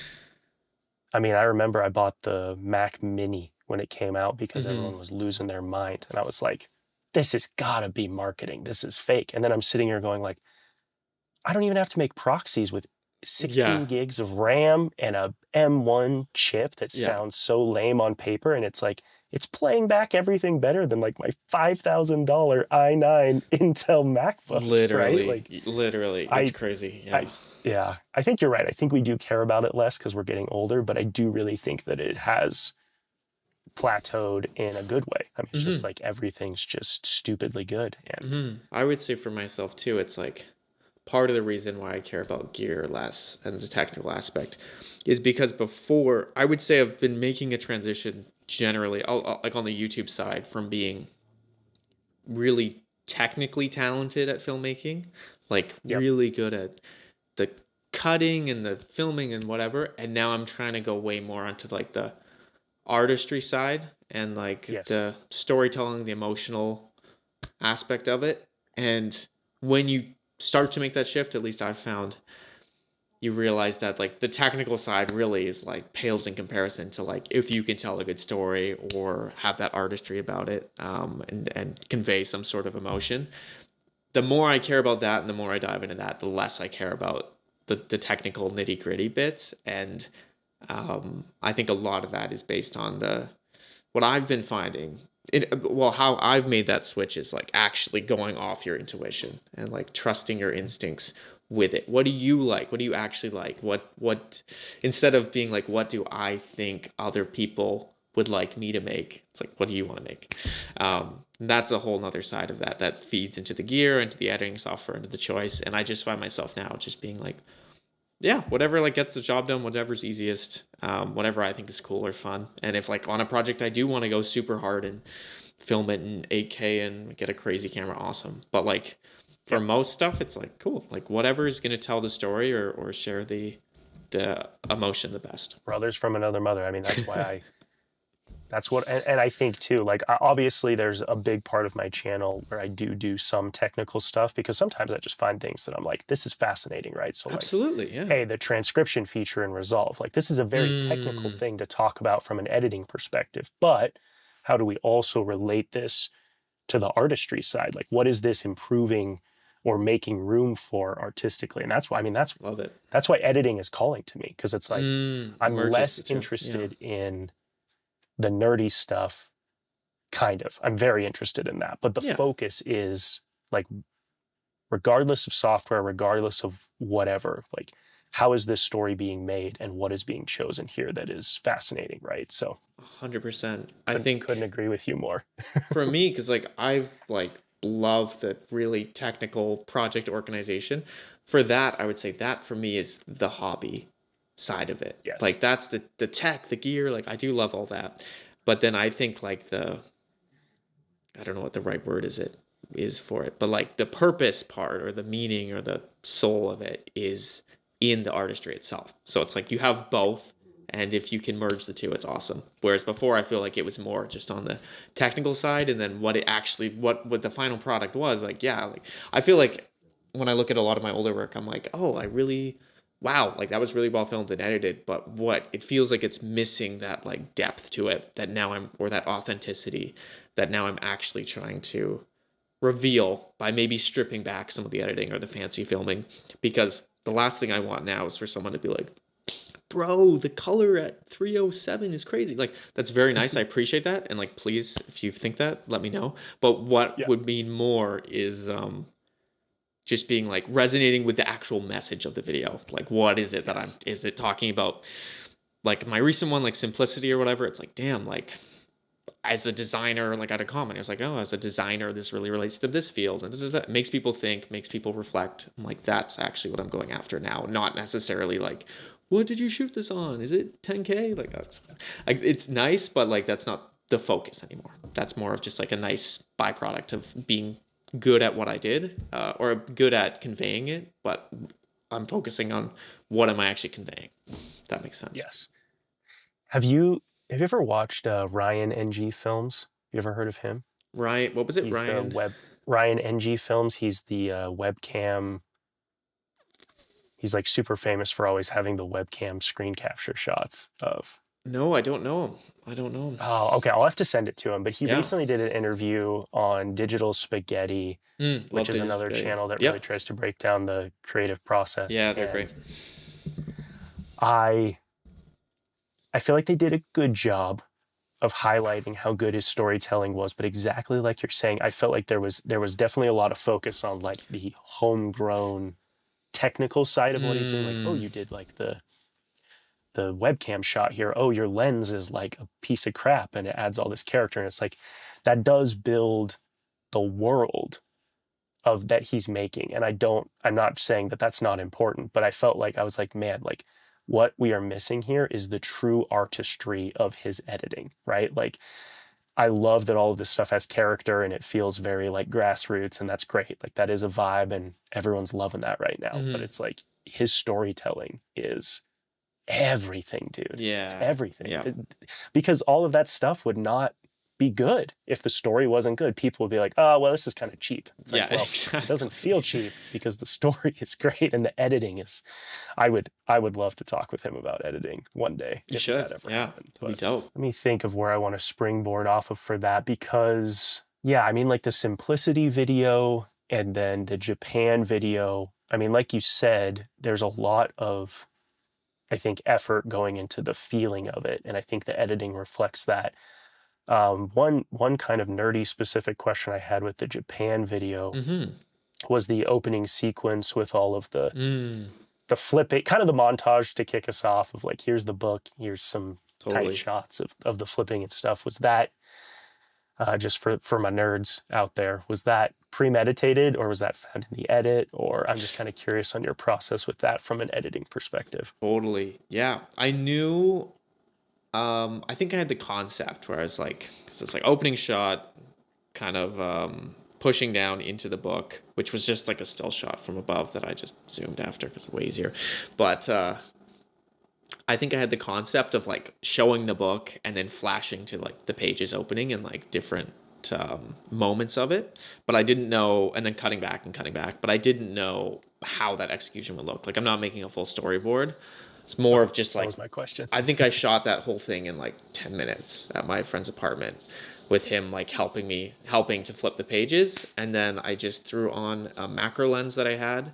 I mean, I remember I bought the Mac Mini when it came out because Mm-hmm. everyone was losing their mind. And I was like, this has got to be marketing. This is fake. And then I'm sitting here going like, I don't even have to make proxies with Yeah. 16 gigs of RAM and a M1 chip that Yeah. sounds so lame on paper. And it's like, it's playing back everything better than like my $5,000 i9 Intel MacBook, right? Literally. Like Literally. It's I, crazy. Yeah. I, yeah, I think you're right. I think we do care about it less because we're getting older, but I do really think that it has plateaued in a good way. I mean, it's just Mm-hmm. like everything's just stupidly good. And Mm-hmm. I would say for myself too, it's like part of the reason why I care about gear less and the technical aspect is because before I would say I've been making a transition generally, like on the YouTube side, from being really technically talented at filmmaking, like yep, really good at the cutting and the filming and whatever, and now I'm trying to go way more onto like the artistry side and like yes, the storytelling, the emotional aspect of it. And when you start to make that shift, at least I've found, you realize that like the technical side really is like pales in comparison to like if you can tell a good story or have that artistry about it, and convey some sort of emotion. The more I care about that and the more I dive into that, the less I care about the technical nitty gritty bits. And I think a lot of that is based on the what I've been finding. Well, how I've made that switch is like actually going off your intuition and like trusting your instincts with it. What do you like? What do you actually like? What instead of being like, what do I think other people would like me to make? It's like, what do you want to make? That's a whole nother side of that that feeds into the gear, into the editing software, into the choice. And I just find myself now just being like, yeah, whatever like gets the job done, whatever's easiest, whatever I think is cool or fun. And if like on a project I do want to go super hard and film it in 8K and get a crazy camera, awesome. But like for yep. most stuff, it's like cool, like whatever is gonna tell the story or share the emotion the best. Brothers from another mother. I mean, that's why that's what, and I think too, like obviously there's a big part of my channel where I do some technical stuff because sometimes I just find things that I'm like, this is fascinating, right? So like, Absolutely, yeah. hey, the transcription feature in Resolve, like this is a very technical Mm, thing to talk about from an editing perspective, but how do we also relate this to the artistry side? Like, what is this improving or making room for artistically? And that's why, I mean, love it. that's why editing is calling to me because it's like I'm Merges less the two. Yeah. interested in the nerdy stuff. Kind of, I'm very interested in that, but the Yeah. focus is like, regardless of software, regardless of whatever, like how is this story being made and what is being chosen here that is fascinating, right? So 100%. I couldn't think agree with you more. for me, because like I've like loved the really technical project organization. For that, I would say that for me is the hobby side of it. Yes. Like that's the tech, the gear, like I do love all that. But then I think like the I don't know what the right word is for it, but like the purpose part or the meaning or the soul of it is in the artistry itself. So it's like you have both, and if you can merge the two, it's awesome. Whereas before, I feel like it was more just on the technical side, and then what it actually what the final product was like. Yeah, like I feel like when I look at a lot of my older work, I'm like, oh, I really. Wow, like that was really well filmed and edited, but what it feels like it's missing that like depth to it that now I'm or that Yes. authenticity that now I'm actually trying to reveal by maybe stripping back some of the editing or the fancy filming. Because the last thing I want now is for someone to be like, bro, the color at 307 is crazy. Like, that's very nice. I appreciate that. And like, please, if you think that, let me know. But what Yeah. would mean more is just being like resonating with the actual message of the video. Like, what is it that Yes. is it talking about? Like my recent one, like simplicity or whatever, it's like, damn, like as a designer, like, I had a comment. I was like, "Oh, as a designer, this really relates to this field." And da, da, da. It makes people think, makes people reflect. I'm like, that's actually what I'm going after now, not necessarily like, what did you shoot this on? Is it 10K? Like it's nice, but like that's not the focus anymore. That's more of just like a nice byproduct of being good at what I did, or good at conveying it. But I'm focusing on what am I actually conveying. If that makes sense. Yes. Have you ever watched Ryan NG Films? You ever heard of him? Ryan, what was it? He's the Ryan? web Ryan NG Films. He's the webcam. He's like super famous for always having the webcam screen capture shots of. No, I don't know him. I don't know him. Oh, okay. I'll have to send it to him. But he Yeah. recently did an interview on Digital Spaghetti, Love which is Digital another Spaghetti. channel that really Yep. tries to break down the creative process. Yeah, they're And great. I I feel like they did a good job of highlighting how good his storytelling was, but exactly like you're saying, I felt like there was definitely a lot of focus on like the homegrown technical side of what he's doing. Like, oh, Mm, you did like the webcam shot here. Oh, your lens is like a piece of crap and it adds all this character. And it's like that does build the world of that he's making. And I'm not saying that that's not important, but I felt like I was like, man, like what we are missing here is the true artistry of his editing, right? Like I love that all of this stuff has character and it feels very like grassroots, and that's great. Like that is a vibe and everyone's loving that right now. But hmm. it's like his storytelling is everything, dude. It's Yeah. everything. Yeah. Because all of that stuff would not be good if the story wasn't good. People would be like, oh, well, this is kind of cheap. It's Yeah, like, well, it doesn't feel exactly. cheap because the story is great and the editing is. I would love to talk with him about editing one day You if should. that ever Yeah. happened. That'd be But dope. let me think of where I want to springboard off of for that, because yeah, I mean, like the simplicity video and then the Japan video. I mean, like you said, there's a lot of, I think, effort going into the feeling of it, and I think the editing reflects that. One kind of nerdy specific question I had with the Japan video Mm-hmm. was the opening sequence with all of Mm, the flip it, kind of the montage to kick us off of like, here's the book, here's some tight totally. shots of the flipping and stuff. Was that just for my nerds out there? Was that premeditated or was that found in the edit? Or I'm just kind of curious on your process with that from an editing perspective. Totally. Yeah. I knew, I think I had the concept where I was like, 'cause it's like opening shot, kind of pushing down into the book, which was just like a still shot from above that I just zoomed after because it's way easier. But Yes. I think I had the concept of like showing the book and then flashing to like the pages opening and like different moments of it. But I didn't know, and then cutting back, but I didn't know how that execution would look. Like I'm not making a full storyboard. It's more Okay, of just that like, was my question. I think I shot that whole thing in like 10 minutes at my friend's apartment with him like helping to flip the pages. And then I just threw on a macro lens that I had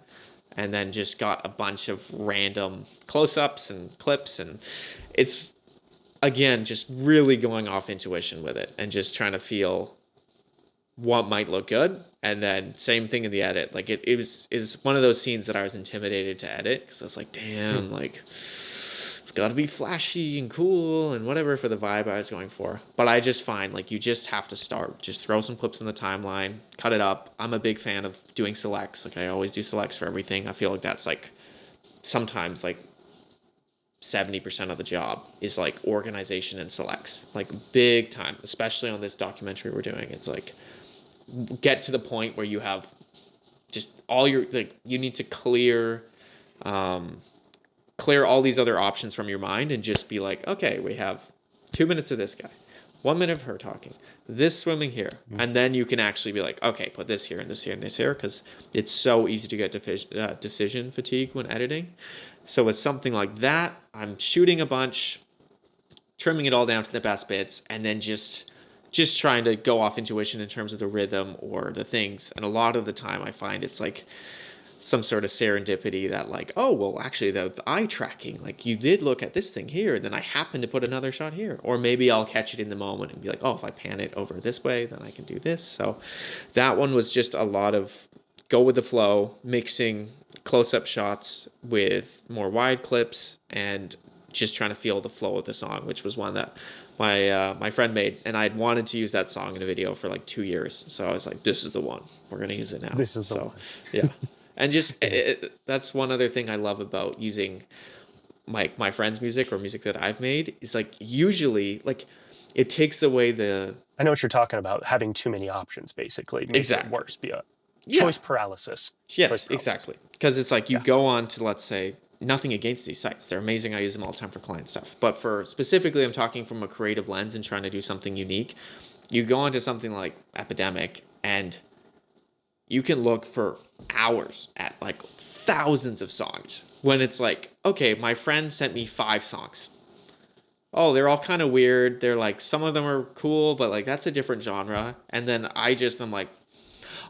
and then just got a bunch of random close-ups and clips, and it's again just really going off intuition with it and just trying to feel what might look good. And then same thing in the edit, like it was is one of those scenes that I was intimidated to edit because I was like, Hmm. damn, like it's got to be flashy and cool and whatever for the vibe I was going for. But I just find like you just have to start, just throw some clips in the timeline, cut it up. I'm a big fan of doing selects. Like I always do selects for everything. I feel like that's like sometimes like 70% of the job is like organization and selects, like big time, especially on this documentary we're doing. It's like get to the point where you have just all your, like you need to um clear all these other options from your mind and just be like, okay, we have 2 minutes of this guy, 1 minute of her talking, this swimming here. Hmm. And then you can actually be like, okay, put this here and this here and this here. Because it's so easy to get decision fatigue when editing. So with something like that, I'm shooting a bunch, trimming it all down to the best bits, and then just trying to go off intuition in terms of the rhythm or the things. And a lot of the time I find it's like some sort of serendipity that like, oh well, actually the eye tracking, like you did look at this thing here and then I happen to put another shot here, or maybe I'll catch it in the moment and be like, oh, if I pan it over this way then I can do this. So that one was just a lot of go with the flow, mixing close-up shots with more wide clips and just trying to feel the flow of the song, which was one that my friend made, and I'd wanted to use that song in a video for like 2 years. So I was like, this is the one. We're gonna use it now. This is the So one. yeah, and just It is. that's one other thing I love about using my friend's music or music that I've made is like usually like it takes away the I know what you're talking about. Having too many options basically makes it exactly worse. yeah Choice paralysis. yes Choice paralysis. exactly because it's like you Yeah. go on to, let's say, nothing against these sites, they're amazing, I use them all the time for client stuff, but for specifically I'm talking from a creative lens and trying to do something unique. You go onto something like Epidemic and you can look for hours at like thousands of songs when it's like, okay, my friend sent me 5 songs. Oh, they're all kind of weird. They're like, some of them are cool, but like that's a different genre. And then I'm like,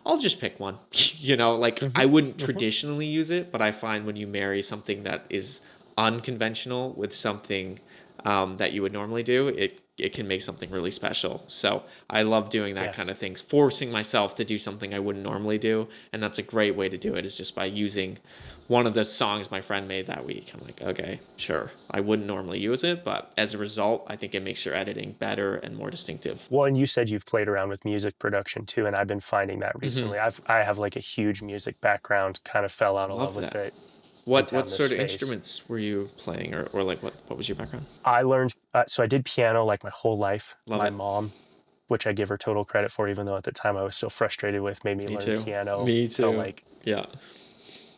I'll just pick one. Like Hmm. I wouldn't Hmm. traditionally use it, but I find when you marry something that is unconventional with something that you would normally do, it can make something really special. So I love doing that kind Yes. of things, forcing myself to do something I wouldn't normally do, and that's a great way to do it. Is just by using one of the songs my friend made that week. I'm like, okay, sure. I wouldn't normally use it, but as a result, I think it makes your editing better and more distinctive. Well, and you said you've played around with music production too, and I've been finding that Hmm. recently. I have like a huge music background, kind of fell out of love Love with that. it in What down this sort of space. instruments were you playing, or like what was your background? I learned, so I did piano like my whole life. Love My it. mom, which I give her total credit for, even though at the time I was so frustrated with, made me Me learn too. piano Me till too. Yeah.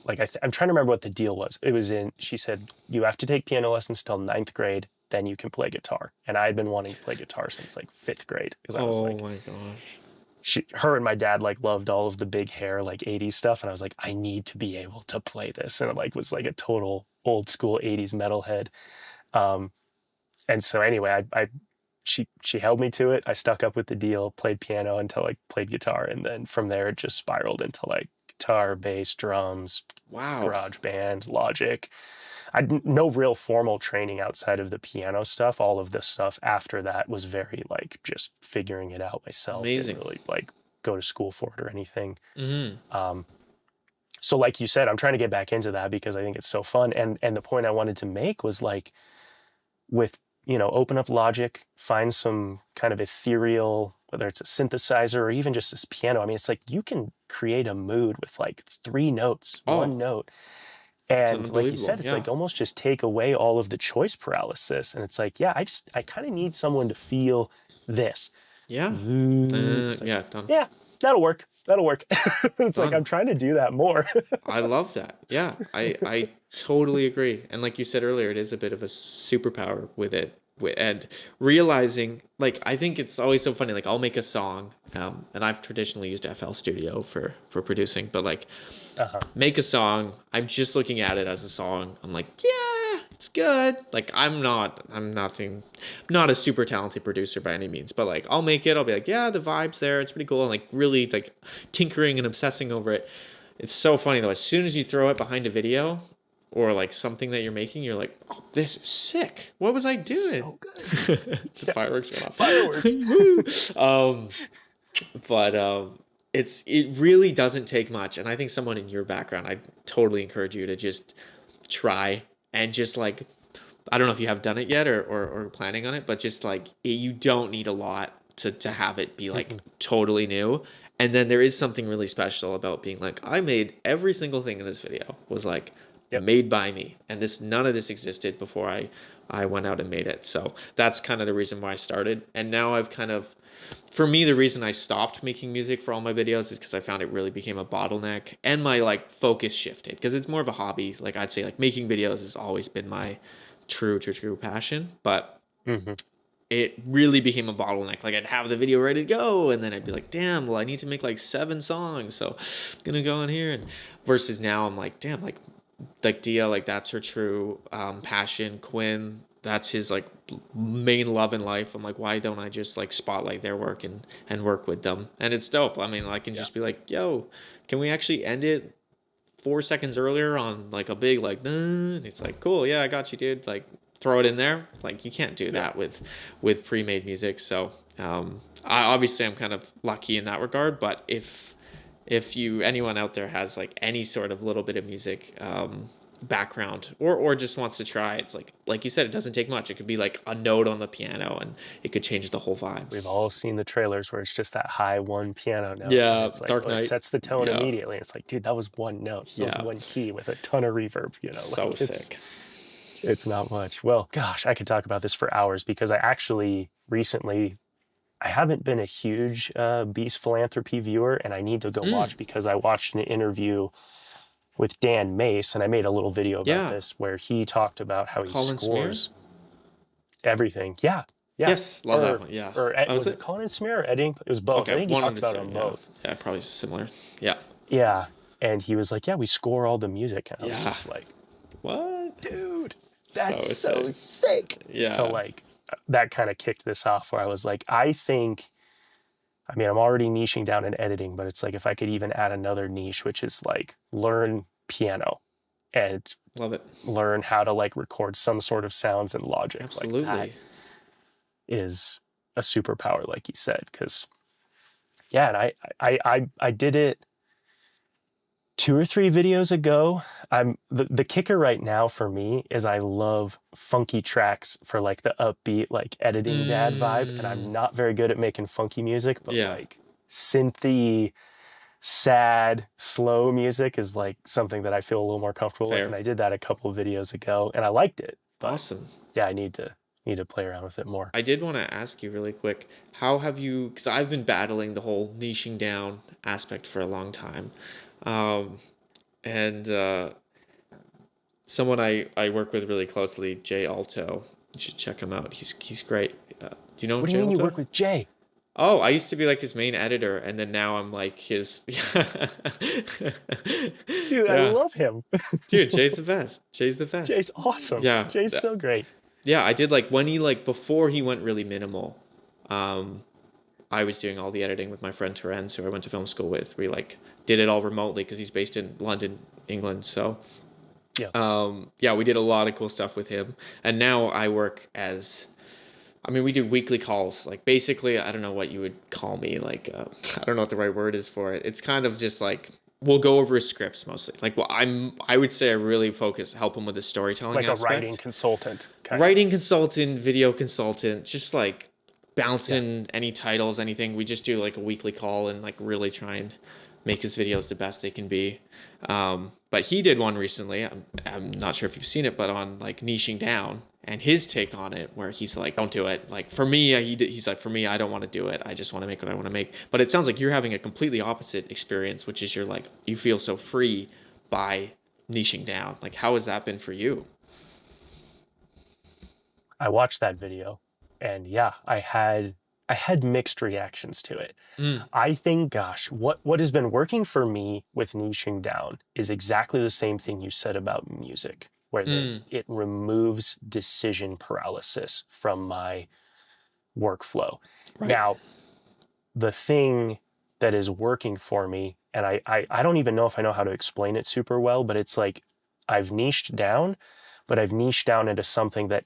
I'm trying to remember what the deal was. It was she said, you have to take piano lessons till ninth grade, then you can play guitar. And I had been wanting to play guitar since like fifth grade because I was Oh like, my gosh. her and my dad like loved all of the big hair, like 80s stuff. And I was like, I need to be able to play this. And it like was like a total old school 80s metalhead. Um, and so anyway, she held me to it. I stuck up with the deal, played piano until I played guitar. And then from there, it just spiraled into like guitar, bass, drums, Wow. garage band, Logic. No real formal training outside of the piano stuff. All of this stuff after that was very like just figuring it out myself. Didn't Amazing. really like go to school for it or anything. Mm-hmm. Um, so like you said, I'm trying to get back into that because I think it's so fun. And the point I wanted to make was like with, open up Logic, find some kind of ethereal, whether it's a synthesizer or even just this piano. I mean, it's like you can create a mood with like 3 notes, one Oh, note. it's And like you unbelievable. said, it's Yeah. like almost just take away all of the choice paralysis. And it's like, yeah, I kind of need someone to feel this. Yeah. It's like, Yeah, done. yeah, that'll work. That'll work. It's like, Done. I'm trying to do that more. I love that. Yeah, I totally agree. And like you said earlier, it is a bit of a superpower with it. And realizing, like, I think it's always so funny. Like, I'll make a song, and I've traditionally used FL Studio for producing, but like, Uh-huh. make a song. I'm just looking at it as a song. I'm like, yeah, it's good. Like, I'm not a super talented producer by any means, but like, I'll make it. I'll be like, yeah, the vibe's there. It's pretty cool. And like, really like tinkering and obsessing over it. It's so funny though. As soon as you throw it behind a video or like something that you're making, you're like, oh, this is sick. What was I doing? So good. The Yeah. fireworks went off. Fireworks. Woo! But it really doesn't take much, and I think someone in your background, I totally encourage you to just try and just like, I don't know if you have done it yet or planning on it, but just like you don't need a lot to have it be like Mm-mm. totally new. And then there is something really special about being like, I made every single thing in this video was like Yep. made by me, and none of this existed before I went out and made it. So that's kind of the reason why I started. And now I've kind of, for me, the reason I stopped making music for all my videos is because I found it really became a bottleneck, and my like focus shifted because it's more of a hobby. Like I'd say like making videos has always been my true passion, but Mhm. it really became a bottleneck. Like I'd have the video ready to go, and then I'd be like, damn, well, I need to make like 7 songs, so I'm gonna go in here. And versus now I'm like, damn, like Dia, like that's her true passion. Quinn, that's his like main love in life. I'm like, why don't I just like spotlight their work and work with them? And it's dope. I mean, I can Yeah. just be like, yo, can we actually end it 4 seconds earlier on like a big like, nah? And it's like, cool, yeah, I got you, dude. Like throw it in there. Like you can't do Yeah. that with pre-made music. So I'm kind of lucky in that regard. But if anyone out there has like any sort of little bit of music background or just wants to try. It's like you said, it doesn't take much. It could be like a note on the piano and it could change the whole vibe. We've all seen the trailers where it's just that high one piano note, and Yeah, it's like, Dark oh, it Knight. sets the tone Yeah, immediately. It's like, dude, that was one note, that was yeah, one key with a ton of reverb. so Like sick. it's not much. Well, gosh, I could talk about this for hours because I actually recently I haven't been a huge Beast Philanthropy viewer, and I need to go Mm, watch because I watched an interview with Dan Mace, and I made a little video about yeah, this where he talked about how he Colin Smear. scores everything. Yeah, yeah. Yes, love that one. Yeah. Or Oh, is was it it? Colin and Smear or editing? It was both. I Okay, think he one of talked the about it two. on Yeah, both. yeah, probably similar. Yeah, Yeah. And he was like, yeah, we score all the music. And I was yeah. just like, What? dude, So that's so sick. sick. So Yeah. like that kind of kicked this off where I was like, I mean, I'm already niching down in editing, but it's like if I could even add another niche, which is like learn piano and Love it. learn how to like record some sort of sounds in Logic. Like that Absolutely. is a superpower, like you said. Because yeah, and I did it 2 or 3 videos ago. I'm the kicker right now for me is I love funky tracks for like the upbeat, like editing dad vibe. And I'm Mm, not very good at making funky music, but yeah. like synthy, sad, slow music is like something that I feel a little more comfortable with. Fair. And I did that a couple of videos ago and I liked it. But Awesome. yeah, I need to play around with it more. I did want to ask you really quick, how have you, because I've been battling the whole niching down aspect for a long time. Um, and someone I work with really closely, Jay Alto, you should check him out. He's great. Do you know What do Jay you mean you Alto? work with Jay? Oh, I used to be like his main editor, and then now I'm like his. Dude, I Yeah, love him. dude, Jay's the best. Jay's the best. Jay's awesome. Yeah, Jay's so great. yeah. I did like when he like before he went really minimal. Um, I was doing all the editing with my friend Terence, who I went to film school with. We like did it all remotely because he's based in London, England. So, Yeah. yeah, we did a lot of cool stuff with him. And now I work as, I mean, we do weekly calls. Like basically, I don't know what you would call me. Like, I don't know what the right word is for it. It's kind of just like we'll go over his scripts mostly. Like, well, I would say I really help him with the storytelling Like a aspect. writing consultant kind of. Writing consultant, video consultant, just like Yeah. bouncing any titles, anything. We just do like a weekly call and like really try and make his videos the best they can be. But he did one recently. I'm not sure if you've seen it, but on like niching down and his take on it, where he's like, "Don't do it." Like for me, he's like, "For me, I don't want to do it. I just want to make what I want to make." But it sounds like you're having a completely opposite experience, which is you're like you feel so free by niching down. Like, how has that been for you? I watched that video and yeah, I had mixed reactions to it. Mm, I think, gosh, what has been working for me with niching down is exactly the same thing you said about music, where mm, it removes decision paralysis from my workflow. right. Now, the thing that is working for me, and I don't even know if I know how to explain it super well, but it's like I've niched down, but I've niched down into something that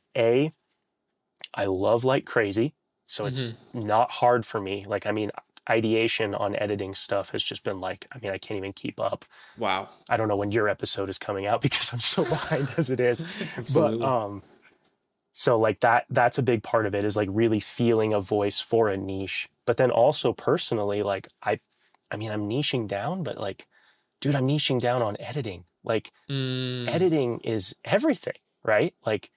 I love like crazy. So it's Mm-hmm. not hard for me. Like, I mean, ideation on editing stuff has just been like, I mean, I can't even keep up. Wow. I don't know when your episode is coming out because I'm so behind as it is. But Absolutely. so like that's a big part of it is like really feeling a voice for a niche. But then also personally, like I mean, I'm niching down, but like, dude, I'm niching down on editing. Like Mm, editing is everything, right? Like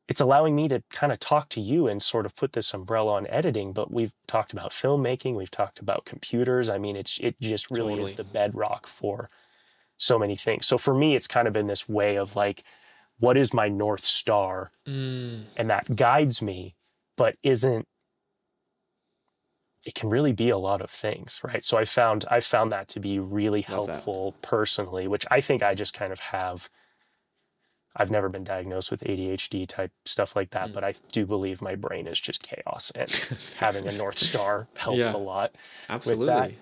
it's allowing me to kind of talk to you and sort of put this umbrella on editing, but we've talked about filmmaking, we've talked about computers. I mean, it just really is totally. the bedrock for so many things. So for me, it's kind of been this way of like, what is my North Star? Mm, And that guides me, but it can really be a lot of things, right? So I found that to be really love that. helpful personally, which I think I just kind of have. I've never been diagnosed with ADHD type stuff like that, Mm. but I do believe my brain is just chaos, and having a North Star helps Yeah, a lot with that. absolutely.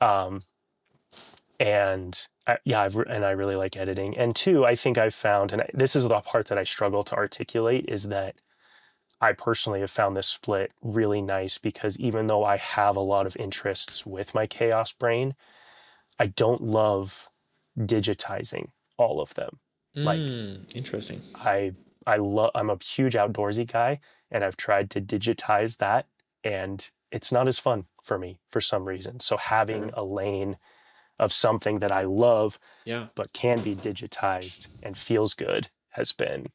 Um, and yeah, I really like editing. And two, I think I've found, and this is the part that I struggle to articulate, is that I personally have found this split really nice because even though I have a lot of interests with my chaos brain, I don't love digitizing all of them. Like Interesting. I I'm a huge outdoorsy guy, and I've tried to digitize that, and it's not as fun for me for some reason. So having Fair. a lane of something that I love Yeah, but can be digitized and feels good has been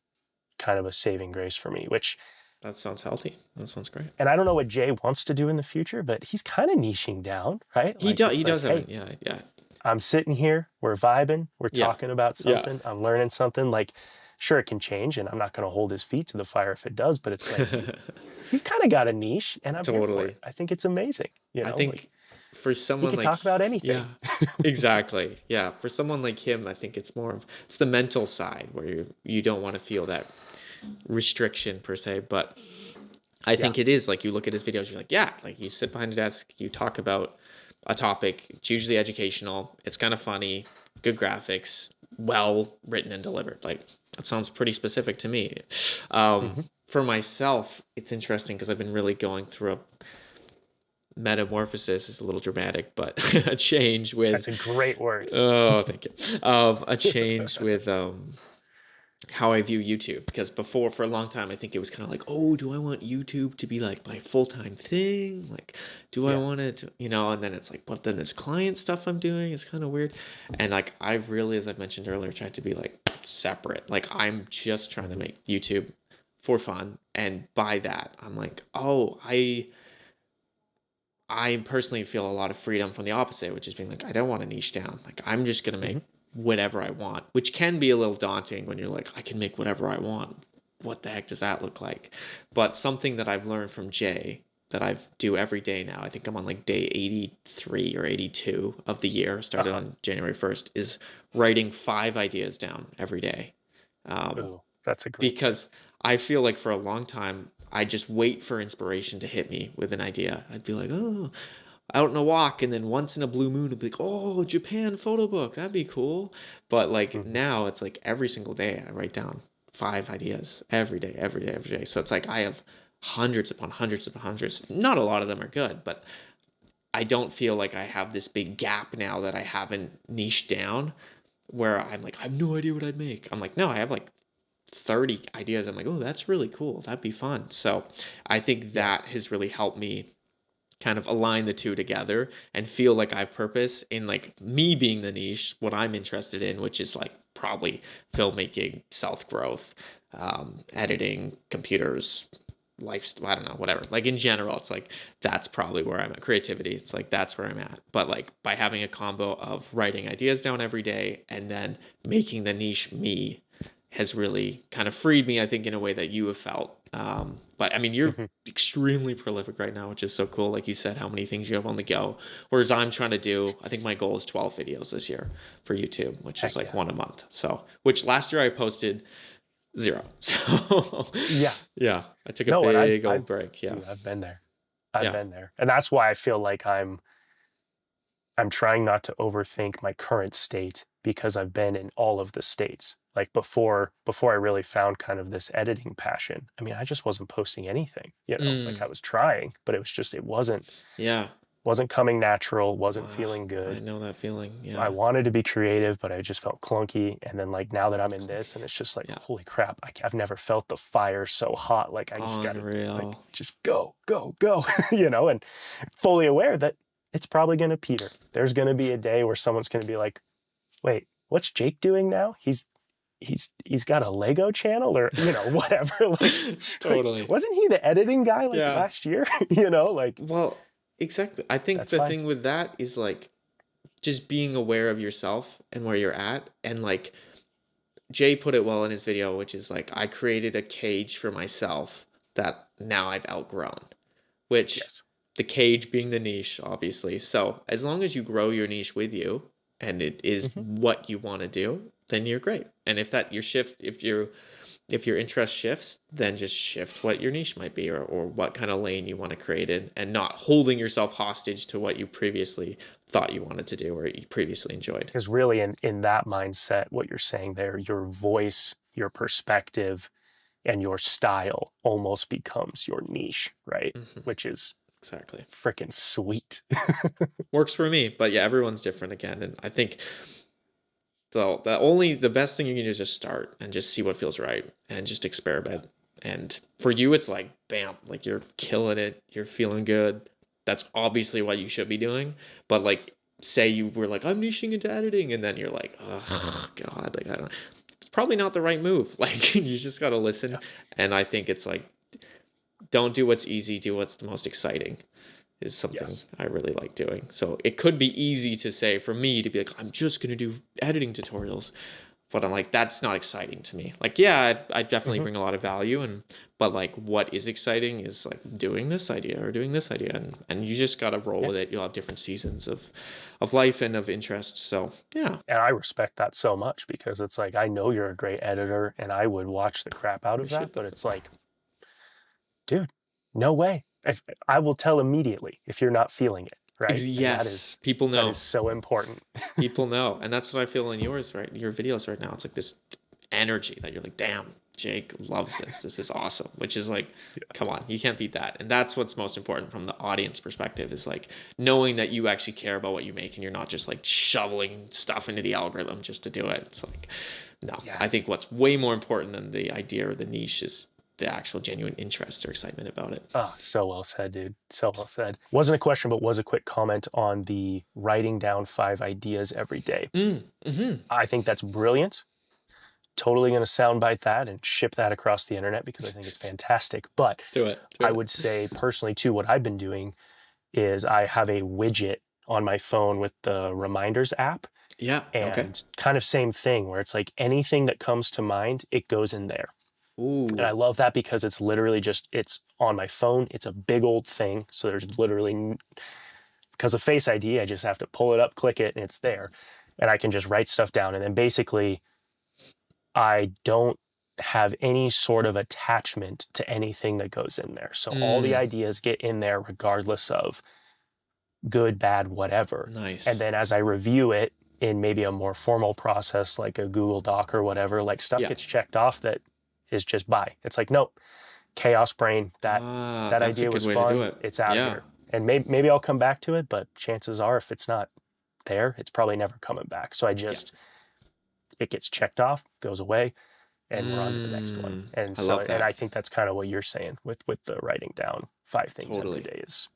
kind of a saving grace for me, which, that sounds healthy. That sounds great. and I don't know what Jay wants to do in the future, but he's kind of niching down, right? He Like does. He it's like, does have hey, it. Yeah, yeah, I'm sitting here, we're vibing, we're yeah, talking about yeah. something, I'm learning something. Like, sure, it can change, and I'm not going to hold his feet to the fire if it does, but it's like, you've kind of got a niche, and I'm here for it. Totally. I think it's amazing. I Like think for he someone could like, talk about anything. yeah, exactly. Yeah, for someone like him, I think it's more of it's the mental side where you don't want to feel that restriction per se, but I Yeah. think it is like you look at his videos, you're like, yeah, like you sit behind a desk, you talk about a topic, it's usually educational, it's kind of funny, good graphics, well written and delivered. Like that sounds pretty specific to me. Hmm. For myself, it's interesting because I've been really going through a metamorphosis is a little dramatic, but a change with That's a great word. oh, thank you. A change with how I view YouTube because before for a long time I think it was kind of like, oh, do I want YouTube to be like my full-time thing? Like, do I Yeah. want it to, and then it's like, but then this client stuff I'm doing is kind of weird. And like I've really, as I've mentioned earlier, tried to be like separate. Like I'm just trying to Hmm. make YouTube for fun. And by that, I'm like, oh, I personally feel a lot of freedom from the opposite, which is being like, I don't want to niche down. Like, I'm just going to make Hmm. whatever I want, which can be a little daunting when you're like, I can make whatever I want. What the heck does that look like? But something that I've learned from Jay that I do every day now, I think I'm on like day 83 or 82 of the year, started Uh-huh. on January 1st, is writing 5 ideas down every day. Um, Ooh, that's a great tip. because I feel like for a long time, I just wait for inspiration to hit me with an idea. I'd be like, oh, out on a walk, and then once in a blue moon, I'd be like, oh, Japan photo book, that'd be cool. But like Hmm. now, it's like every single day I write down 5 ideas every day, every day, every day. So it's like I have hundreds upon hundreds upon hundreds. Not a lot of them are good, but I don't feel like I have this big gap now that I haven't niched down where I'm like, I have no idea what I'd make. I'm like, no, I have like 30 ideas. I'm like, oh, that's really cool. That'd be fun. So I think that Yes. has really helped me kind of align the two together and feel like I have purpose in like me being the niche, what I'm interested in, which is like probably filmmaking, self growth, editing, computers, lifestyle, I don't know, whatever. Like in general, it's like that's probably where I'm at. Creativity, it's like that's where I'm at. But like by having a combo of writing ideas down every day and then making the niche me has really kind of freed me, I think, in a way that you have felt. But I mean, you're Hmm. extremely prolific right now, which is so cool. Like you said, how many things you have on the go. Whereas I'm trying to do, I think my goal is 12 videos this year for YouTube, which is Heck like yeah. one a month. So, which last year I posted zero. So, Yeah. yeah, I took a No, and big old break. Yeah. dude, I've been there. I've Yeah. been there. And that's why I feel like I'm trying not to overthink my current state because I've been in all of the states. Like before I really found kind of this editing passion. I mean, I just wasn't posting anything, like Mm, I was trying, but it yeah. wasn't coming natural, wasn't Ah, feeling I good. know that feeling. I Yeah. wanted to be creative, but I just felt clunky. And then like now that I'm in this and it's just like, Yeah. holy crap, I've never felt the fire so hot. Like I just got to like Unreal. just go, go, go, and fully aware that it's probably going to peter. There's going to be a day where someone's going to be like, wait, what's Jake doing now? He's got a Lego channel or, whatever. Like, Totally. wasn't he the editing guy like Yeah. last year? Like Well, exactly. I think that's the fine. thing with that is like just being aware of yourself and where you're at. And like Jay put it well in his video, which is like, I created a cage for myself that now I've outgrown, which Yes. the cage being the niche, obviously. So as long as you grow your niche with you and it is Hmm. what you want to do, then you're great. And if that your shift, if your interest shifts, then just shift what your niche might be or what kind of lane you want to create in and not holding yourself hostage to what you previously thought you wanted to do or you previously enjoyed. Because really in that mindset, what you're saying there, your voice, your perspective, and your style almost becomes your niche, right? Hmm. Which is Exactly. freaking sweet. Works for me, but yeah, everyone's different again. And I think So the best thing you can do is just start and just see what feels right and just experiment. And for you, it's like, bam, like you're killing it. You're feeling good. That's obviously what you should be doing. But like, say you were like, I'm niching into editing. And then you're like, oh, God, like, I don't, it's probably not the right move. Like, you just got to listen. Yeah. And I think it's like, don't do what's easy, do what's the most exciting is something Yes. I really like doing. So it could be easy to say for me to be like, I'm just going to do editing tutorials. But I'm like, that's not exciting to me. Like, yeah, I definitely Mhm. bring a lot of value. But like, what is exciting is like doing this idea or doing this idea. And you just got to roll Yeah. with it. You'll have different seasons of life and of interest. So yeah, And I respect that so much because it's like, I know you're a great editor and I would watch the crap out of appreciate that, but that. it's like, dude, no way. I will tell immediately if you're not feeling it, right? And Yes, people that know. is so important. People know. And that's what I feel in yours, right? Your videos right now. It's like this energy that you're like, damn, Jake loves this. This is awesome. Which is like, come on, you can't beat that. And that's what's most important from the audience perspective is like knowing that you actually care about what you make and you're not just like shoveling stuff into the algorithm just to do it. It's like, no. I think Yes. what's way more important than the idea or the niche is the actual genuine interest or excitement about it. Ah, so well said, dude. So well said. Wasn't a question, but was a quick comment on the writing down 5 ideas every day. Mm-hmm. I think that's brilliant. Totally going to soundbite that and ship that across the internet because I think it's fantastic. But Do it. Do I it. would say personally too, what I've been doing is I have a widget on my phone with the reminders app, Yeah. Okay. and kind of same thing where it's like anything that comes to mind, it goes in there. And I Ooh. love that because it's literally just, it's on my phone. It's a big old thing. So there's literally, because of Face ID, I just have to pull it up, click it, and it's there. And I can just write stuff down. And then basically, I don't have any sort of attachment to anything that goes in there. So all the Mm, ideas get in there regardless of good, bad, whatever. nice. And then as I review it in maybe a more formal process, like a Google Doc or whatever, like stuff Yeah. gets checked off that is just by. It's like, nope, chaos brain, that That's a idea good was way to do fun. it. It's out of Yeah. here. And maybe I'll come back to it, but chances are if it's not there, it's probably never coming back. So I just, it gets checked off, goes away, and we're on to the next one. And I so, love and I that. think that's kind of what you're saying with the writing down 5 things every Totally. day is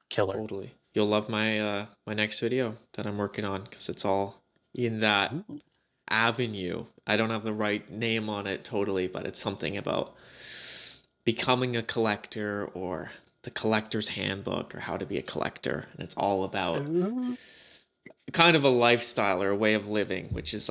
killer. Totally. You'll love my my next video that I'm working on because it's all in that Ooh. avenue. I don't have the right name on it totally, but it's something about becoming a collector or the collector's handbook or how to be a collector. And it's all about Ooh. kind of a lifestyle or a way of living, which is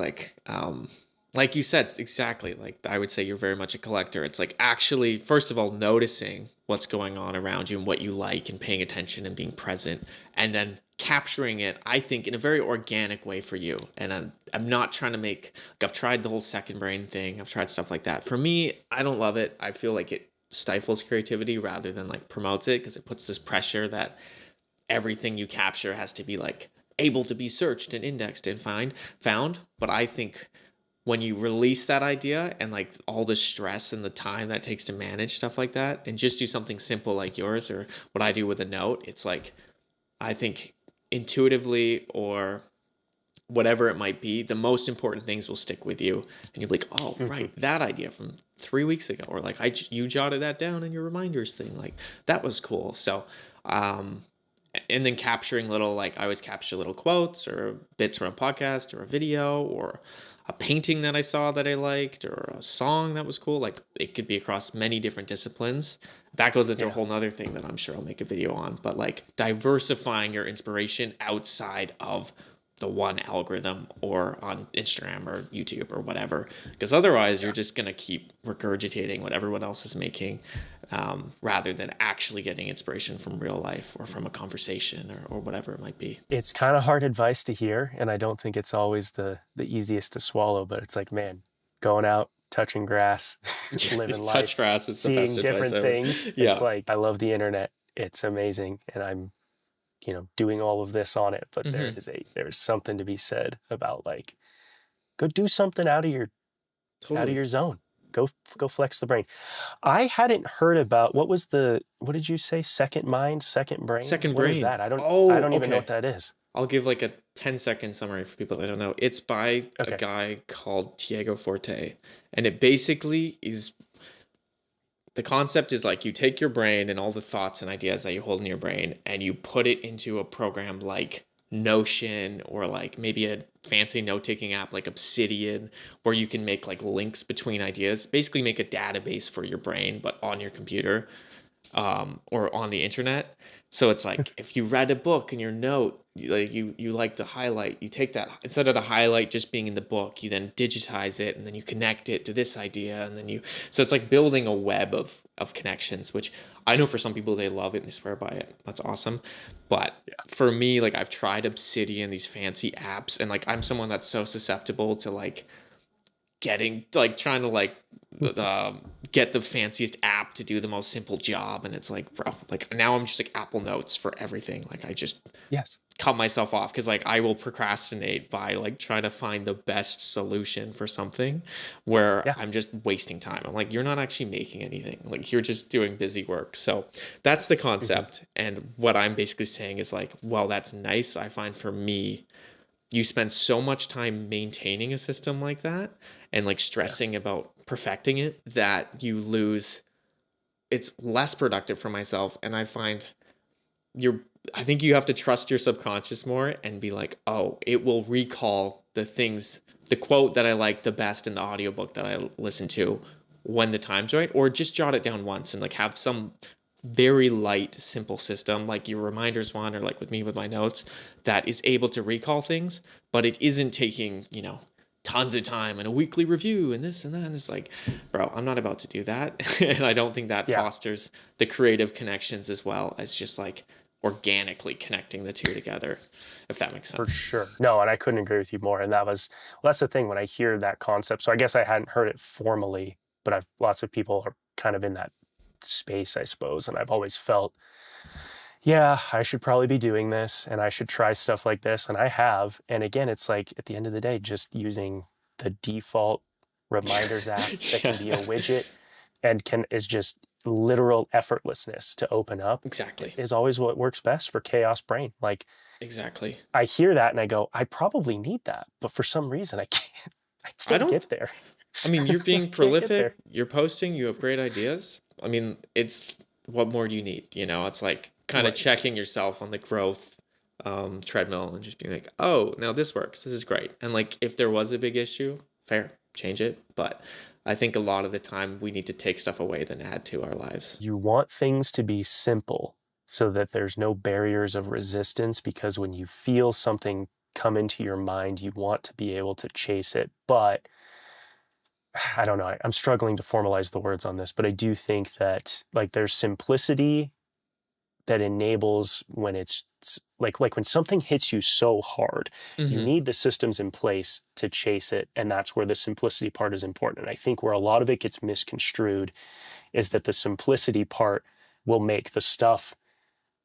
like you said, exactly. Like I would say you're very much a collector. It's like actually, first of all, noticing what's going on around you and what you like and paying attention and being present and then capturing it, I think, in a very organic way for you. And I'm not trying to make like I've tried the whole second brain thing. I've tried stuff like that. For me, I don't love it. I feel like it stifles creativity rather than like promotes it because it puts this pressure that everything you capture has to be like able to be searched and indexed and found. But I think when you release that idea and like all the stress and the time that takes to manage stuff like that and just do something simple like yours or what I do with a note, it's like I think intuitively or whatever it might be, the most important things will stick with you and you'll be like, oh right, that idea from 3 weeks ago, or like you jotted that down in your reminders thing, like that was cool. So um and then capturing little, like I always capture little quotes or bits from a podcast or a video or a painting that I saw that I liked or a song that was cool. Like it could be across many different disciplines. That goes into a Yeah. whole nother thing that I'm sure I'll make a video on, but like diversifying your inspiration outside of the one algorithm or on Instagram or YouTube or whatever, because otherwise you're just going to keep regurgitating what everyone else is making, rather than actually getting inspiration from real life or from a conversation or whatever it might be. It's kind of hard advice to hear, and I don't think it's always the easiest to swallow, but it's like, man, going out, touching grass, living Touch life, grass is the seeing best advice different ever. things. Yeah. It's like, I love the internet. It's amazing, and I'm, doing all of this on it, but Hmm. there's something to be said about like, go do something out of your Totally. zone. Go flex the brain. I hadn't heard about, what did you say? Second mind, second brain? Second What is brain. that? I Oh, don't even know okay. what that is. I'll give like a 10-second summary for people that don't know. It's by a Okay. guy called Diego Forte, and it basically is, the concept is like you take your brain and all the thoughts and ideas that you hold in your brain and you put it into a program like Notion, or like maybe a fancy note-taking app like Obsidian, where you can make like links between ideas, basically make a database for your brain but on your computer, or on the internet. So it's like if you read a book in your note, you like to highlight, you take that, instead of the highlight just being in the book, you then digitize it and then you connect it to this idea, and then you, so it's like building a web of connections, which I know for some people they love it and they swear by it. That's awesome. But for me, like I've tried Obsidian, these fancy apps, and like I'm someone that's so susceptible to like getting like trying to like get the fanciest app to do the most simple job, and it's like, bro, like now I'm just like Apple Notes for everything. Like I just Yes. cut myself off because like I will procrastinate by like trying to find the best solution for something where Yeah. I'm just wasting time. I'm like, you're not actually making anything, like you're just doing busy work. So that's the Hmm. concept, and what I'm basically saying is like, well, that's nice. I find for me, you spend so much time maintaining a system like that and like Yeah. stressing about perfecting it that you lose, it's less productive for myself. And I find you're, I think you have to trust your subconscious more and be like, oh, it will recall the things, the quote that I like the best in the audiobook that I listen to when the time's right, or just jot it down once and like have some very light, simple system like your reminders one, or like with me with my notes, that is able to recall things, but it isn't taking, tons of time and a weekly review and this and that. And it's like, bro, I'm not about to do that. And I don't think that Yeah. fosters the creative connections as well as just like organically connecting the two together, if that makes For sense. sure. No, and I couldn't agree with you more. And well, that's the thing when I hear that concept. So I guess I hadn't heard it formally, but lots of people are kind of in that space, I suppose. And I've always felt, yeah, I should probably be doing this and I should try stuff like this. And I have. And again, it's like at the end of the day, just using the default reminders app that can be a Yeah, widget and is just literal effortlessness to open up exactly. is always what works best for chaos brain. Like, Exactly. I hear that and I go, I probably need that, but for some reason I I can't don't, get there. I mean, you're I being can't get there. prolific, you're posting, you have great ideas. I mean, it's, what more do you need? It's like kind of Right. checking yourself on the growth treadmill and just being like, oh, now this works. This is great. And like, if there was a big issue, fair, change it. But I think a lot of the time we need to take stuff away than add to our lives. You want things to be simple so that there's no barriers of resistance, because when you feel something come into your mind, you want to be able to chase it. But I don't know. I'm struggling to formalize the words on this, but I do think that like there's simplicity that enables when it's like when something hits you so hard, you Mm-hmm. need the systems in place to chase it. And that's where the simplicity part is important. And I think where a lot of it gets misconstrued is that the simplicity part will make the stuff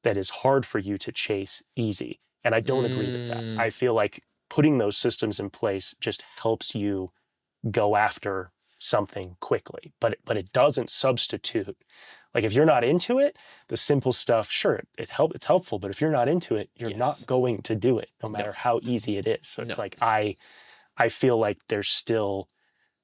that is hard for you to chase easy. And I don't agree with that. Mm, I feel like putting those systems in place just helps you go after something quickly, but it doesn't substitute. Like if you're not into it, the simple stuff, sure, it's helpful, but if you're not into it, you're not yes. going to do it no No, matter how easy it is. So it's no. like I feel like there's still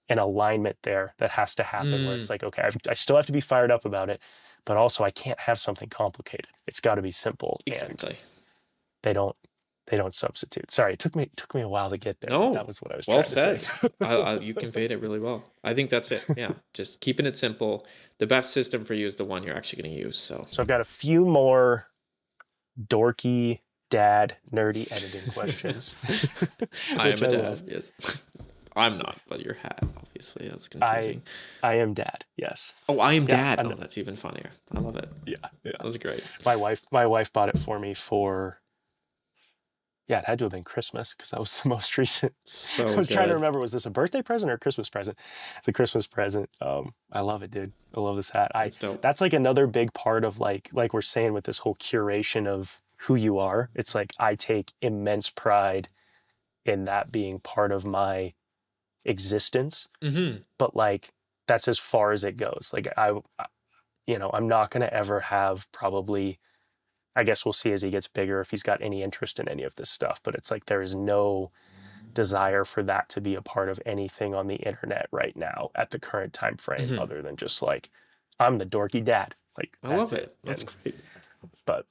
an alignment there that has to happen where it's Mm, like, okay, I still have to be fired up about it, but also I can't have something complicated. It's got to be simple, and exactly. they don't they don't substitute. Sorry, it took me a while to get there, but that No, was what I was well trying to say. said. You conveyed it really well. I think that's it. Yeah, just keeping it simple. The best system for you is the one you're actually going to use. So, So I've got a few more dorky dad nerdy editing questions, I am which a I love. dad. Yes, I'm not, but your hat, obviously, that's I confusing. I am dad. Yes. Oh, I am Yeah. dad. I Oh, know. that's even funnier. I love it. Yeah. That Yeah. was great. My wife bought it for me for, yeah, it had to have been Christmas because that was the most recent. I So was trying to good. remember, was this a birthday present or a Christmas present? It's a Christmas present. I love it, dude. I love this hat. That's dope. That's like another big part of like we're saying with this whole curation of who you are. It's like I take immense pride in that being part of my existence, Mm-hmm. but like that's as far as it goes. Like I'm not going to ever have probably I guess we'll see as he gets bigger if he's got any interest in any of this stuff. But it's like there is no desire for that to be a part of anything on the internet right now at the current time frame, Mhm. other than just like, I'm the dorky dad. Like I that's love it. it. That's And, great. but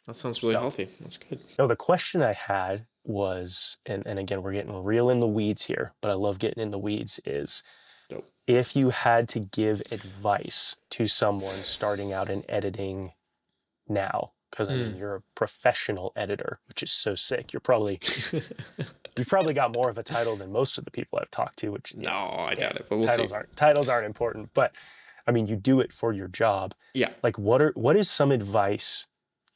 That sounds really so healthy. That's good. no, the question I had was, and again, we're getting real in the weeds here, but I love getting in the weeds, is Dope. if you had to give advice to someone starting out in editing now, because I mean, Mm. you're a professional editor, which is so sick. You've probably got more of a title than most of the people I've talked to, which, No, I yeah, doubt it, but we'll see. titles aren't important, but I mean, you do it for your job. Yeah. Like what is some advice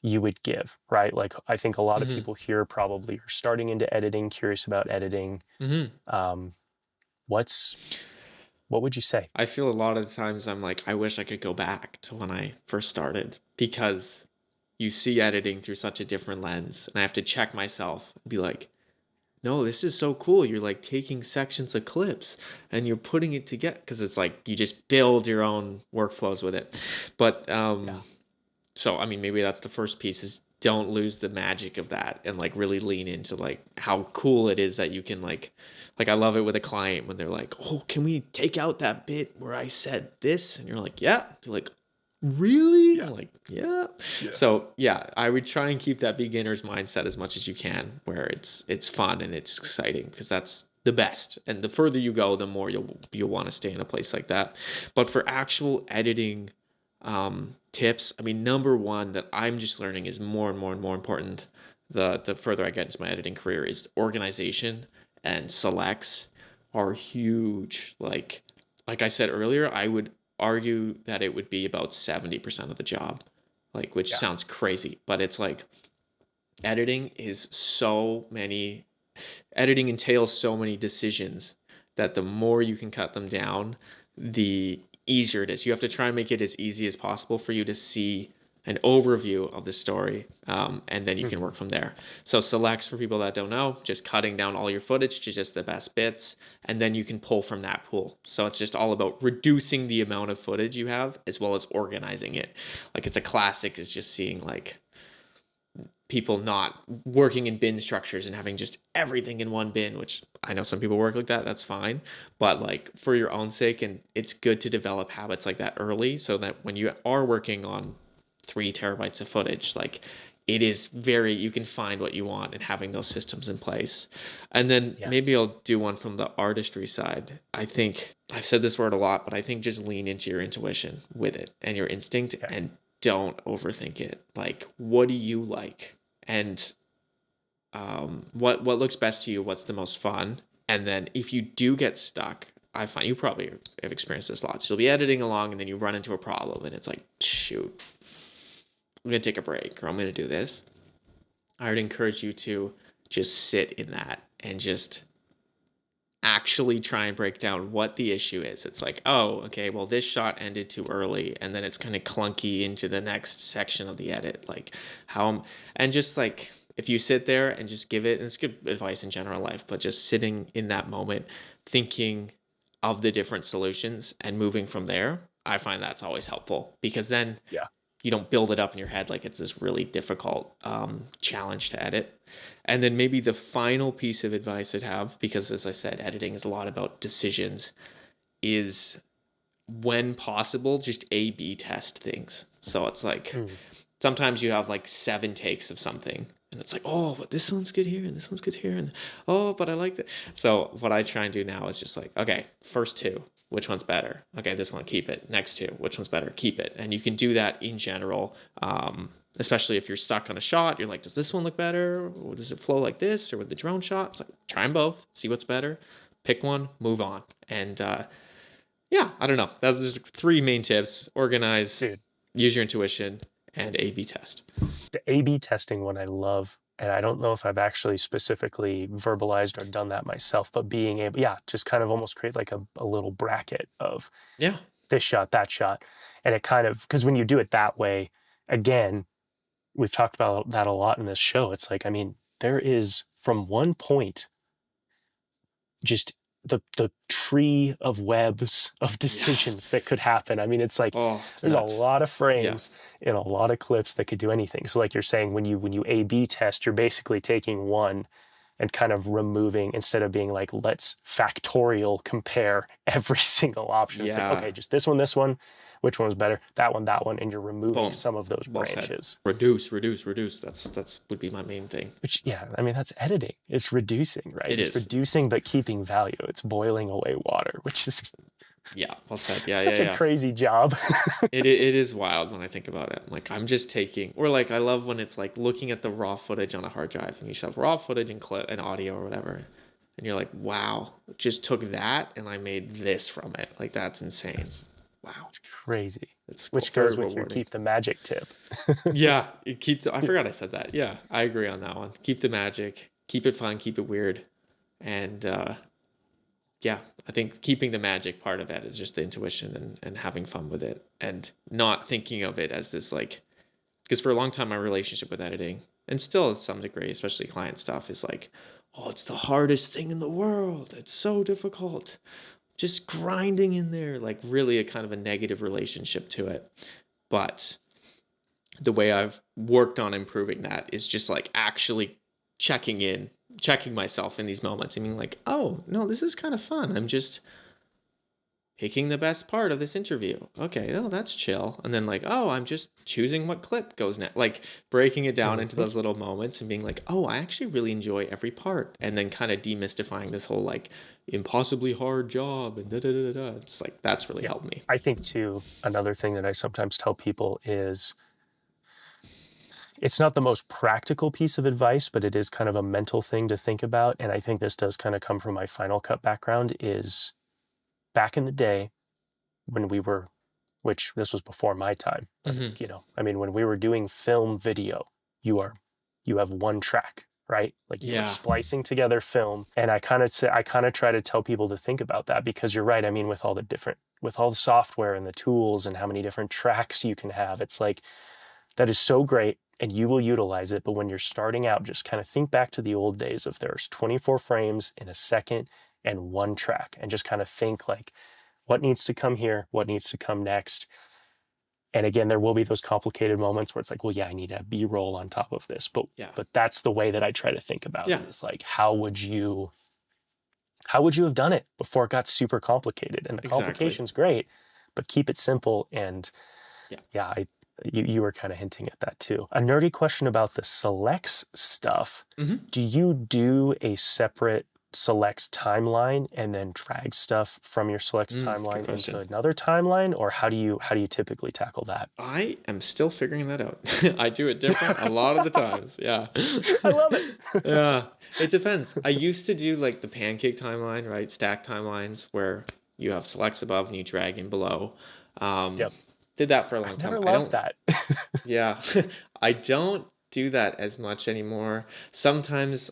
you would give, right? Like I think a lot of Mhm. people here probably are starting into editing, curious about editing. Mhm. Um, what would you say? I feel a lot of the times I'm like, I wish I could go back to when I first started because you see editing through such a different lens, and I have to check myself and be like, no, this is so cool. You're like taking sections of clips and you're putting it together because it's like you just build your own workflows with it. But Yeah. so I mean maybe that's the first piece is don't lose the magic of that and like really lean into like how cool it is that you can like I love it with a client when they're like, "Oh, can we take out that bit where I said this?" And you're like, "Yeah." You're like, "Really?" I'm Yeah. like, "Yeah." Yeah. So, yeah, I would try and keep that beginner's mindset as much as you can where it's fun and it's exciting because that's the best. And the further you go, the more you'll want to stay in a place like that. But for actual editing tips, I mean, number one that I'm just learning is more and more and more important the further I get into my editing career is organization and selects are huge. Like I said earlier, I would argue that it would be about 70% of the job. Like which Yeah. sounds crazy, but it's like editing is so many editing entails so many decisions that the more you can cut them down, the easier it is. You have to try and make it as easy as possible for you to see an overview of the story, and then you can Mhm. work from there. So selects for people that don't know, just cutting down all your footage to just the best bits, and then you can pull from that pool. So it's just all about reducing the amount of footage you have as well as organizing it. Like it's a classic is just seeing like people not working in bin structures and having just everything in one bin, which I know some people work like that, that's fine. But like for your own sake, and it's good to develop habits like that early so that when you are working on 3 terabytes of footage, like it is very, you can find what you want and having those systems in place. And then maybe Yes. I'll do one from the artistry side. I think I've said this word a lot, but I think just lean into your intuition with it and your instinct Okay. and don't overthink it. Like, what do you like? And what looks best to you, what's the most fun, and then if you do get stuck, I find you probably have experienced this lots. You'll be editing along and then you run into a problem and it's like, shoot, I'm gonna take a break or I'm gonna do this. I would encourage you to just sit in that and just actually try and break down what the issue is. It's like, oh, okay, well, this shot ended too early, and then it's kind of clunky into the next section of the edit. Like, and just like, if you sit there and just give it, and it's good advice in general life, but just sitting in that moment, thinking of the different solutions and moving from there, I find that's always helpful because then Yeah. you don't build it up in your head like it's this really difficult challenge to edit. And then maybe the final piece of advice I'd have, because as I said, editing is a lot about decisions, is when possible, just A B test things. So it's like Mm. sometimes you have like 7 takes of something. And it's like, oh, but this one's good here, and this one's good here, and oh, but I like that. So what I try and do now is just like, okay, first two, which one's better? Okay, this one, keep it. Next two, which one's better? Keep it. And you can do that in general, especially if you're stuck on a shot. You're like, does this one look better? Or does it flow like this? Or with the drone shot? It's like, try them both, see what's better, pick one, move on. And yeah, I don't know. That's just 3 main tips: organize, Dude, use your intuition, and A/B test. the A/B testing one I love, and I don't know if I've actually specifically verbalized or done that myself, but being able, yeah, just kind of almost create like a little bracket of Yeah. this shot, that shot. And it kind of, because when you do it that way, again, we've talked about that a lot in this show. It's like, I mean, there is from one point just the tree of webs of Yeah. decisions that could happen. I mean, it's like Oh, it's there's a nuts. lot of Yeah. frames in a lot of clips that could do anything. So like you're saying, when you A/B test, you're basically taking one and kind of removing, instead of being like, let's factorial compare every single option. It's like, okay, Yeah. just this one, which one was better? That one, and you're removing Boom. some of those Well said. branches. Reduce. That's would be my main thing. Which, yeah, I mean, that's editing. It's reducing, right? It It's is. reducing but keeping value. It's boiling away water, which is Yeah. Well said. Yeah. such a crazy job. It is wild when I think about it. Like I'm just taking, or like I love when it's like looking at the raw footage on a hard drive, and you shove raw footage and clip and audio or whatever, and you're like, wow, just took that and I made this from it. Like that's insane. Wow, It's crazy. it's Which very goes with your rewarding. keep the magic tip. Yeah, I forgot I said that. Yeah, I agree on that one. Keep the magic, keep it fun, keep it weird, and yeah, I think keeping the magic part of it is just the intuition and having fun with it and not thinking of it as this like, because for a long time my relationship with editing, and still to some degree, especially client stuff, is like, oh, it's the hardest thing in the world. It's so difficult. Just grinding in there, like really a kind of a negative relationship to it. But the way I've worked on improving that is just like actually checking myself in these moments. I mean, like, oh, no, this is kind of fun. I'm just picking the best part of this interview. Okay, oh, that's chill. And then like, oh, I'm just choosing what clip goes next. Like breaking it down into those little moments and being like, oh, I actually really enjoy every part. And then kind of demystifying this whole like impossibly hard job and da da da da. It's like that's really helped me. I think too, another thing that I sometimes tell people is, it's not the most practical piece of advice, but it is kind of a mental thing to think about. And I think this does kind of come from my Final Cut background, is back in the day when we were, which this was before my time, but you know, I mean, when we were doing film video, you have one track, right? Like you're Yeah. splicing together film. And I kind of try to tell people to think about that, because you're right. I mean, with all the software and the tools and how many different tracks you can have, it's like, that is so great and you will utilize it. But when you're starting out, just kind of think back to the old days of there's 24 frames in a second and one track, and just kind of think like, what needs to come here? What needs to come next? And again, there will be those complicated moments where it's like, well, yeah, I need to have B-roll on top of this. But that's the way that I try to think about it. It's like, how would you have done it before it got super complicated? And the complication's great, but keep it simple. And you were kind of hinting at that too. A nerdy question about the selects stuff. Do you do a separate selects timeline and then drag stuff from your selects timeline into another timeline, or how do you typically tackle that? I am still figuring that out. I do it different a lot of the times. Yeah. I love it. Yeah. It depends. I used to do like the pancake timeline, right? Stack timelines where you have selects above and you drag in below. Did that for a long time. Never loved that. Yeah. I don't do that as much anymore. Sometimes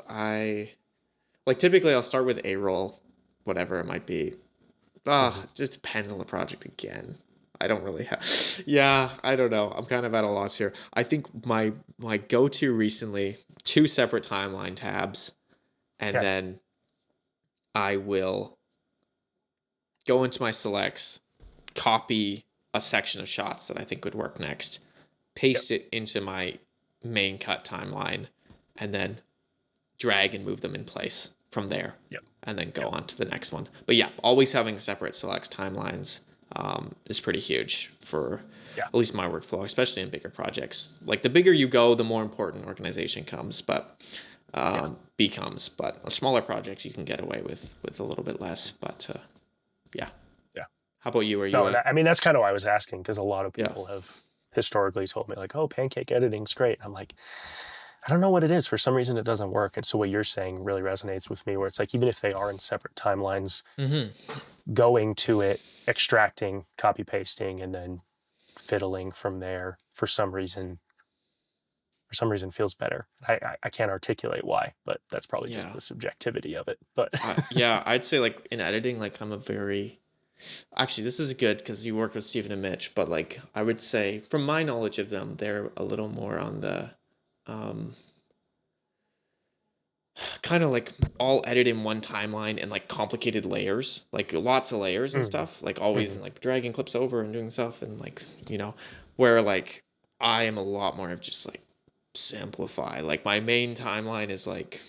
typically I'll start with a roll, whatever it might be. It just depends on the project again. I don't really have. Yeah, I don't know. I'm kind of at a loss here. I think my go-to recently, 2 separate timeline tabs, and then I will go into my selects, copy a section of shots that I think would work next, paste it into my main cut timeline, and then drag and move them in place from there, and then go on to the next one. But yeah, always having separate selects timelines is pretty huge for at least my workflow, especially in bigger projects. Like the bigger you go, the more important organization comes, but becomes. But a smaller project you can get away with a little bit less. But yeah. How about you? Are you? I mean, that's kind of why I was asking, because a lot of people have historically told me like, oh, pancake editing's great. I'm like, I don't know what it is. For some reason, it doesn't work. And so what you're saying really resonates with me, where it's like, even if they are in separate timelines, going to it, extracting, copy pasting, and then fiddling from there for some reason feels better. I can't articulate why, but that's probably just the subjectivity of it. But I'd say like in editing, like actually, this is good because you work with Stephen and Mitch, but like I would say from my knowledge of them, they're a little more on the kind of like all edit in one timeline and like complicated layers, like lots of layers and Mm-hmm. stuff, like always Mm-hmm. like dragging clips over and doing stuff and like, you know, where like I am a lot more of just like simplify. Like my main timeline is like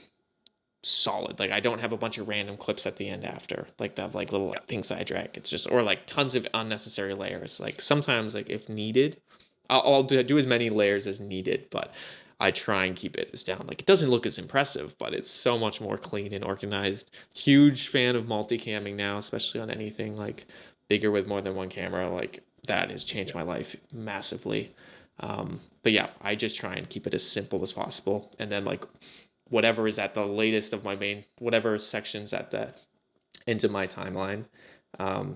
solid. Like I don't have a bunch of random clips at the end after, like that, like little Yeah. like things that I drag. It's just, or like tons of unnecessary layers. Like sometimes, like if needed, I'll do as many layers as needed, but I try and keep it as down. Like it doesn't look as impressive, but it's so much more clean and organized. Huge fan of multicamming now, especially on anything like bigger with more than one camera. Like that has changed Yeah. my life massively. But yeah, I just try and keep it as simple as possible, and then like whatever is at the latest of my main, whatever sections at the end of my timeline,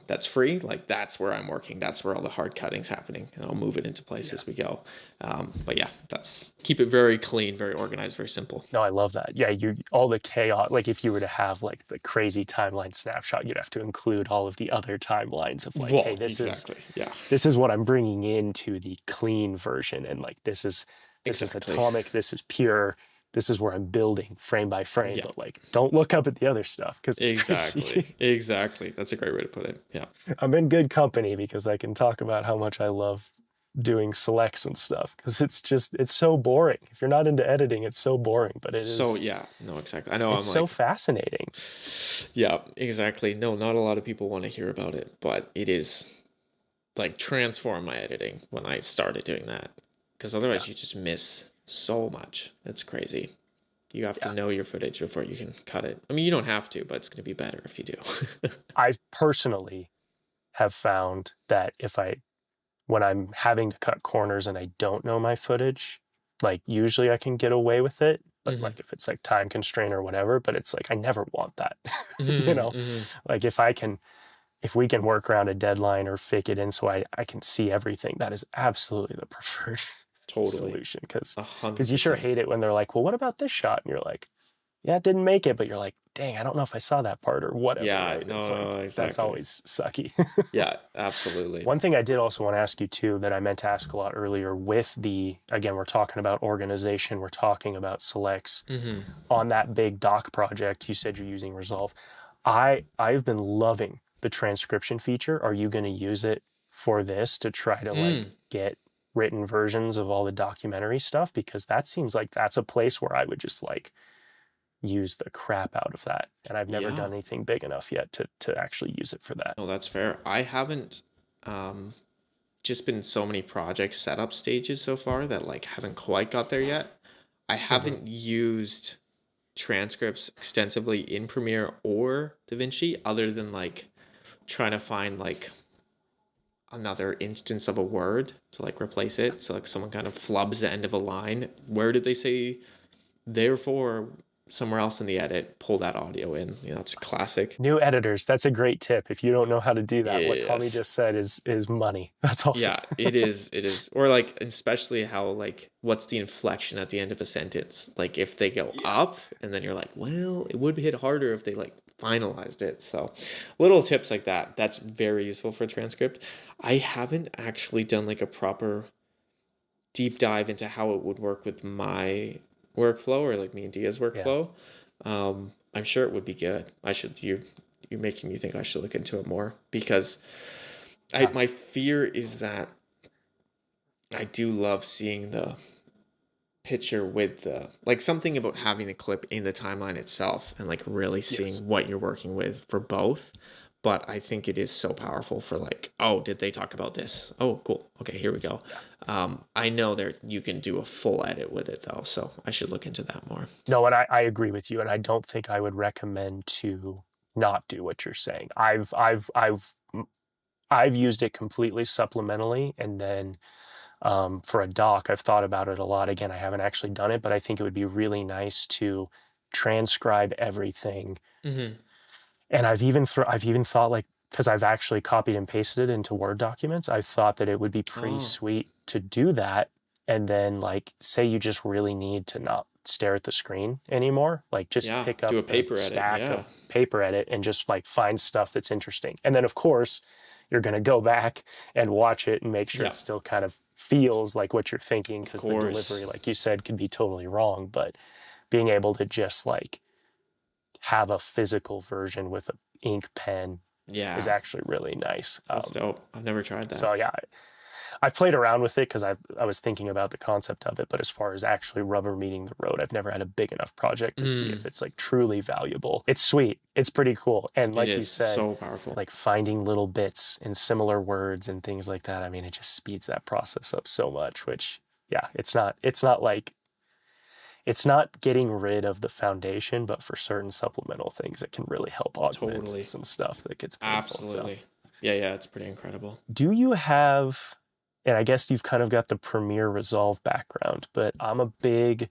that's free, like that's where I'm working, that's where all the hard cutting's happening, and I'll move it into place Yeah. as we go. But yeah, that's keep it very clean, very organized, very simple. No, I love that. Yeah, you all the chaos. Like if you were to have like the crazy timeline snapshot, you'd have to include all of the other timelines of like, hey, Well, exactly. Yeah, this is what I'm bringing into the clean version, and like this is exactly. atomic, this is pure, this is where I'm building frame by frame. Yeah, But like, don't look up at the other stuff because it's exactly. crazy. Exactly. That's a great way to put it. Yeah. I'm in good company because I can talk about how much I love doing selects and stuff because it's so boring. If you're not into editing, it's so boring, but So yeah, no, exactly. I know it's I'm so like, fascinating. yeah, exactly. No, not a lot of people want to hear about it, but it is like transform my editing when I started doing that. Because Yeah. otherwise you just miss so much. It's crazy. You have to Yeah. know your footage before you can cut it. I mean, you don't have to, but it's going to be better if you do. I personally have found that when I'm having to cut corners and I don't know my footage, like usually I can get away with it. But hmm like if it's like time constraint or whatever, but it's like I never want that. You hmm know, hmm like if we can work around a deadline or fake it in so I can see everything, that is absolutely the preferred Totally. solution. Because A hundred you sure percent. hate it when they're like, well, what about this shot? And you're like, yeah, it didn't make it, but you're like, dang, I don't know if I saw that part or whatever, Yeah, right? It's no, like that's exactly. always sucky. Yeah, absolutely. One thing I did also want to ask you too that I meant to ask a lot earlier with again, we're talking about organization, we're talking about selects. hmm On that big doc project, you said you're using Resolve. I've been loving the transcription feature. Are you going to use it for this to try to like Mm. get written versions of all the documentary stuff? Because that seems like that's a place where I would just like use the crap out of that. And I've never Yeah. done anything big enough yet to actually use it for that. No, that's fair. I haven't um just been so many project setup stages so far that like haven't quite got there yet. I Hmm. haven't used transcripts extensively in Premiere or DaVinci other than like trying to find like another instance of a word to like replace Yeah. it. So like someone kind of flubs the end of a line. Where did they say therefore somewhere else in the edit? Pull that audio in. You know, it's a classic. New editors, that's a great tip. If you don't know how to do that, what Tommy Yes. just said is money. That's awesome. Yeah, it is. It is. Or like especially how like what's the inflection at the end of a sentence? Like if they go Yeah. up and then you're like, well, it would hit harder if they like finalized it. So little tips like that. That's very useful for transcript. I haven't actually done like a proper deep dive into how it would work with my workflow or like me and Dia's Yeah. workflow. I'm sure it would be good. I should you're making me think I should look into it more because I Yeah. my fear is that I do love seeing the picture with the like something about having the clip in the timeline itself and like really Yes. seeing what you're working with for both. But I think it is so powerful for like, oh, did they talk about this? Oh, cool. Okay, here we go. Yeah. I know there you can do a full edit with it though, so I should look into that more. No, and I agree with you, and I don't think I would recommend to not do what you're saying. I've used it completely supplementally, and then for a doc, I've thought about it a lot. Again, I haven't actually done it, but I think it would be really nice to transcribe everything. Mm-hmm. And I've even thought like because I've actually copied and pasted it into Word documents, I thought that it would be pretty Oh, sweet to do that. And then like say you just really need to not stare at the screen anymore, like just yeah. pick Do up a the paper edit. stack Yeah. of paper edit and just like find stuff that's interesting. And then of course, you're going to go back and watch it and make sure Yeah. it still kind of feels like what you're thinking Of because the course. delivery, like you said, could be totally wrong. But being able to just like have a physical version with an ink pen is Yeah, actually really nice. that's dope. I've never tried that. So yeah, I've played around with it because I was thinking about the concept of it, but as far as actually rubber meeting the road, I've never had a big enough project to see if Mm, it's like truly valuable. It's sweet. It's pretty cool. And it like you is said, so powerful. like finding little bits in similar words and things like that. I mean, it just speeds that process up so much, which yeah, it's not getting rid of the foundation, but for certain supplemental things, it can really help augment Totally. some stuff that gets painful. So, Absolutely. Yeah, it's pretty incredible. do you have, and I guess you've kind of got the Premiere Resolve background, but I'm a big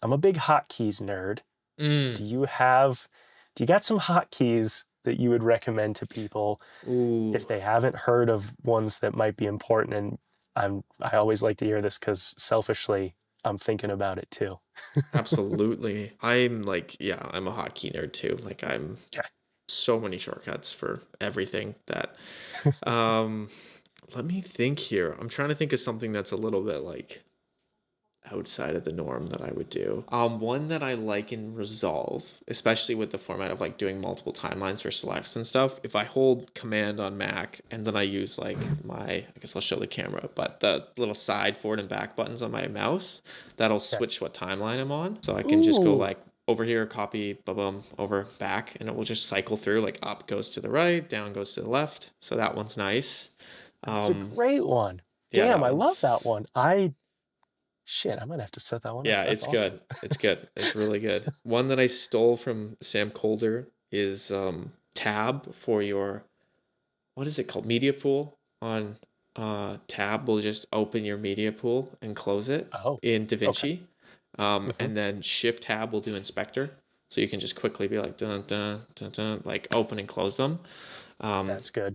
hotkeys nerd. Mm. Do you got some hotkeys that you would recommend to people Ooh, if they haven't heard of ones that might be important? And I always like to hear this because selfishly, I'm thinking about it too. absolutely. I'm like, yeah, I'm a hotkey nerd too. Like I'm Okay. so many shortcuts for everything that um let me think here. I'm trying to think of something that's a little bit like outside of the norm that I would do. One that I like in Resolve, especially with the format of like doing multiple timelines for selects and stuff. If I hold Command on Mac and then I use like I guess I'll show the camera, but the little side forward and back buttons on my mouse, that'll Okay. switch what timeline I'm on. So I can just go Ooh, like over here, copy, boom, boom, over, back, and it will just cycle through. Like up goes to the right, down goes to the left. So that one's nice. that's a Um, great one. yeah, Damn, that I love one's that one. Shit, I might have to set that one up. Yeah, That's it's awesome. good. It's good. It's really good. One that I stole from Sam Colder is tab for your what is it called? Media pool on tab will just open your media pool and close it Oh, in okay. DaVinci. Hmm. And then shift tab will do inspector. So you can just quickly be like dun dun dun dun like open and close them. Um, That's good.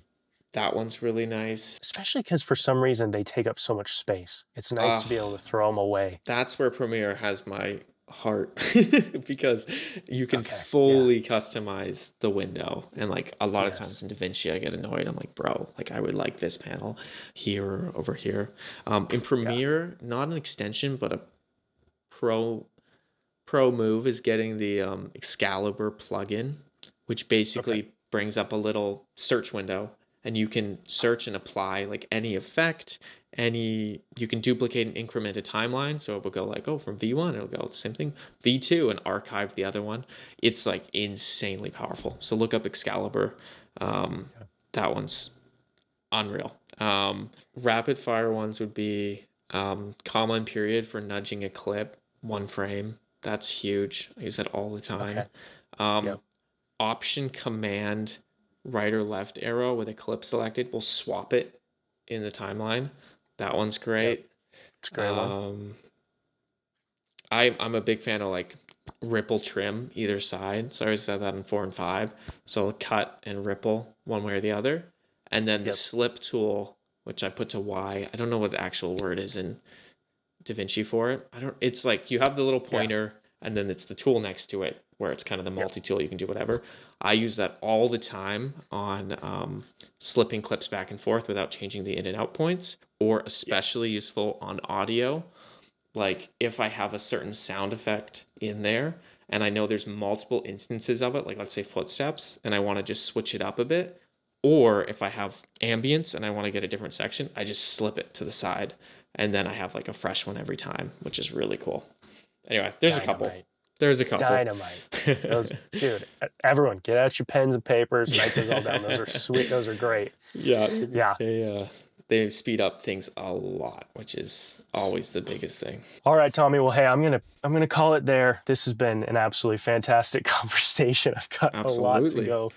that one's really nice. Especially because for some reason they take up so much space. It's nice Uh to be able to throw them away. That's where Premiere has my heart because you can Okay. Yeah. fully customize the window. And like a lot of times Yes. in DaVinci, I get annoyed. I'm like, bro, like I would like this panel here or over here. In Yeah. Premiere, not an extension, but a pro pro move is getting the Excalibur plugin, which Okay. basically brings up a little search window, and you can search and apply like any effect, any you can duplicate and increment a timeline. So it will go like, oh, from V1, it'll go same thing, V2, and archive the other one. It's like insanely powerful. So look up Excalibur. Um, Okay. that one's unreal. Rapid fire ones would be comma and period for nudging a clip, one frame. That's huge. I use that all the time. Okay. Um, Yep. option command right or left arrow with a clip selected will swap it in the timeline. That one's Yep. great. It's a great one. Um, I'm a big fan of like ripple trim either side. So I always have that in 4 and 5. So cut and ripple one way or the other. And then the Yep. slip tool, which I put to Y. I don't know what the actual word is in DaVinci for it. I don't it's like you have the little Yeah. pointer and then it's the tool next to it where it's kind of the Yep. multi-tool, you can do whatever. I use that all the time on slipping clips back and forth without changing the in and out points, or Yes. especially useful on audio. Like if I have a certain sound effect in there and I know there's multiple instances of it, like let's say footsteps, and I want to just switch it up a bit, or if I have ambience and I want to get a different section, I just slip it to the side and then I have like a fresh one every time, which is really cool. Anyway, there's a couple. Dynamite. There's a couple. Dynamite. Those, dude, everyone, get out your pens and papers, write those all down. Those are sweet. Those are great. Yeah, Yeah. they speed up things a lot, which is always the biggest thing. All right, Tommy. Well, hey, I'm gonna call it there. This has been an absolutely fantastic conversation. I've got a lot to Absolutely. go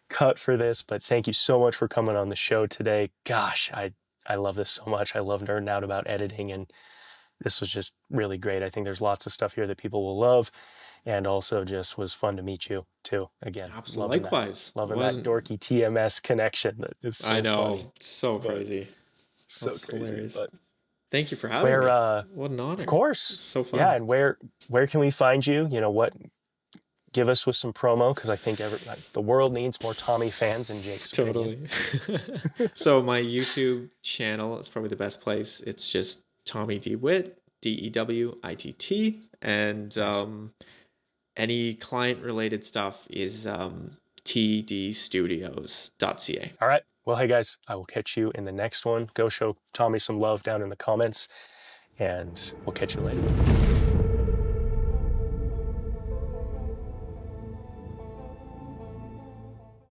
cut for this, but thank you so much for coming on the show today. Gosh, I love this so much. I love nerding out about editing, and this was just really great. I think there's lots of stuff here that people will love, and also just was fun to meet you too. Again, Absolutely. Likewise. loving that Wasn't dorky TMS connection. That is I so funny, know. It's so but crazy. so That's crazy. hilarious. But Thank you for having where, me. What an of honor. course, It's so yeah, fun. and where can we find you? You know what? Give us with some promo because I think the world needs more Tommy fans in Jake's opinion. Totally. So my YouTube channel is probably the best place. It's just Tommy Dewitt, Dewitt, and Nice. Any client related stuff is tdstudios.ca. All right. Well, hey guys, I will catch you in the next one. Go show Tommy some love down in the comments, and we'll catch you later.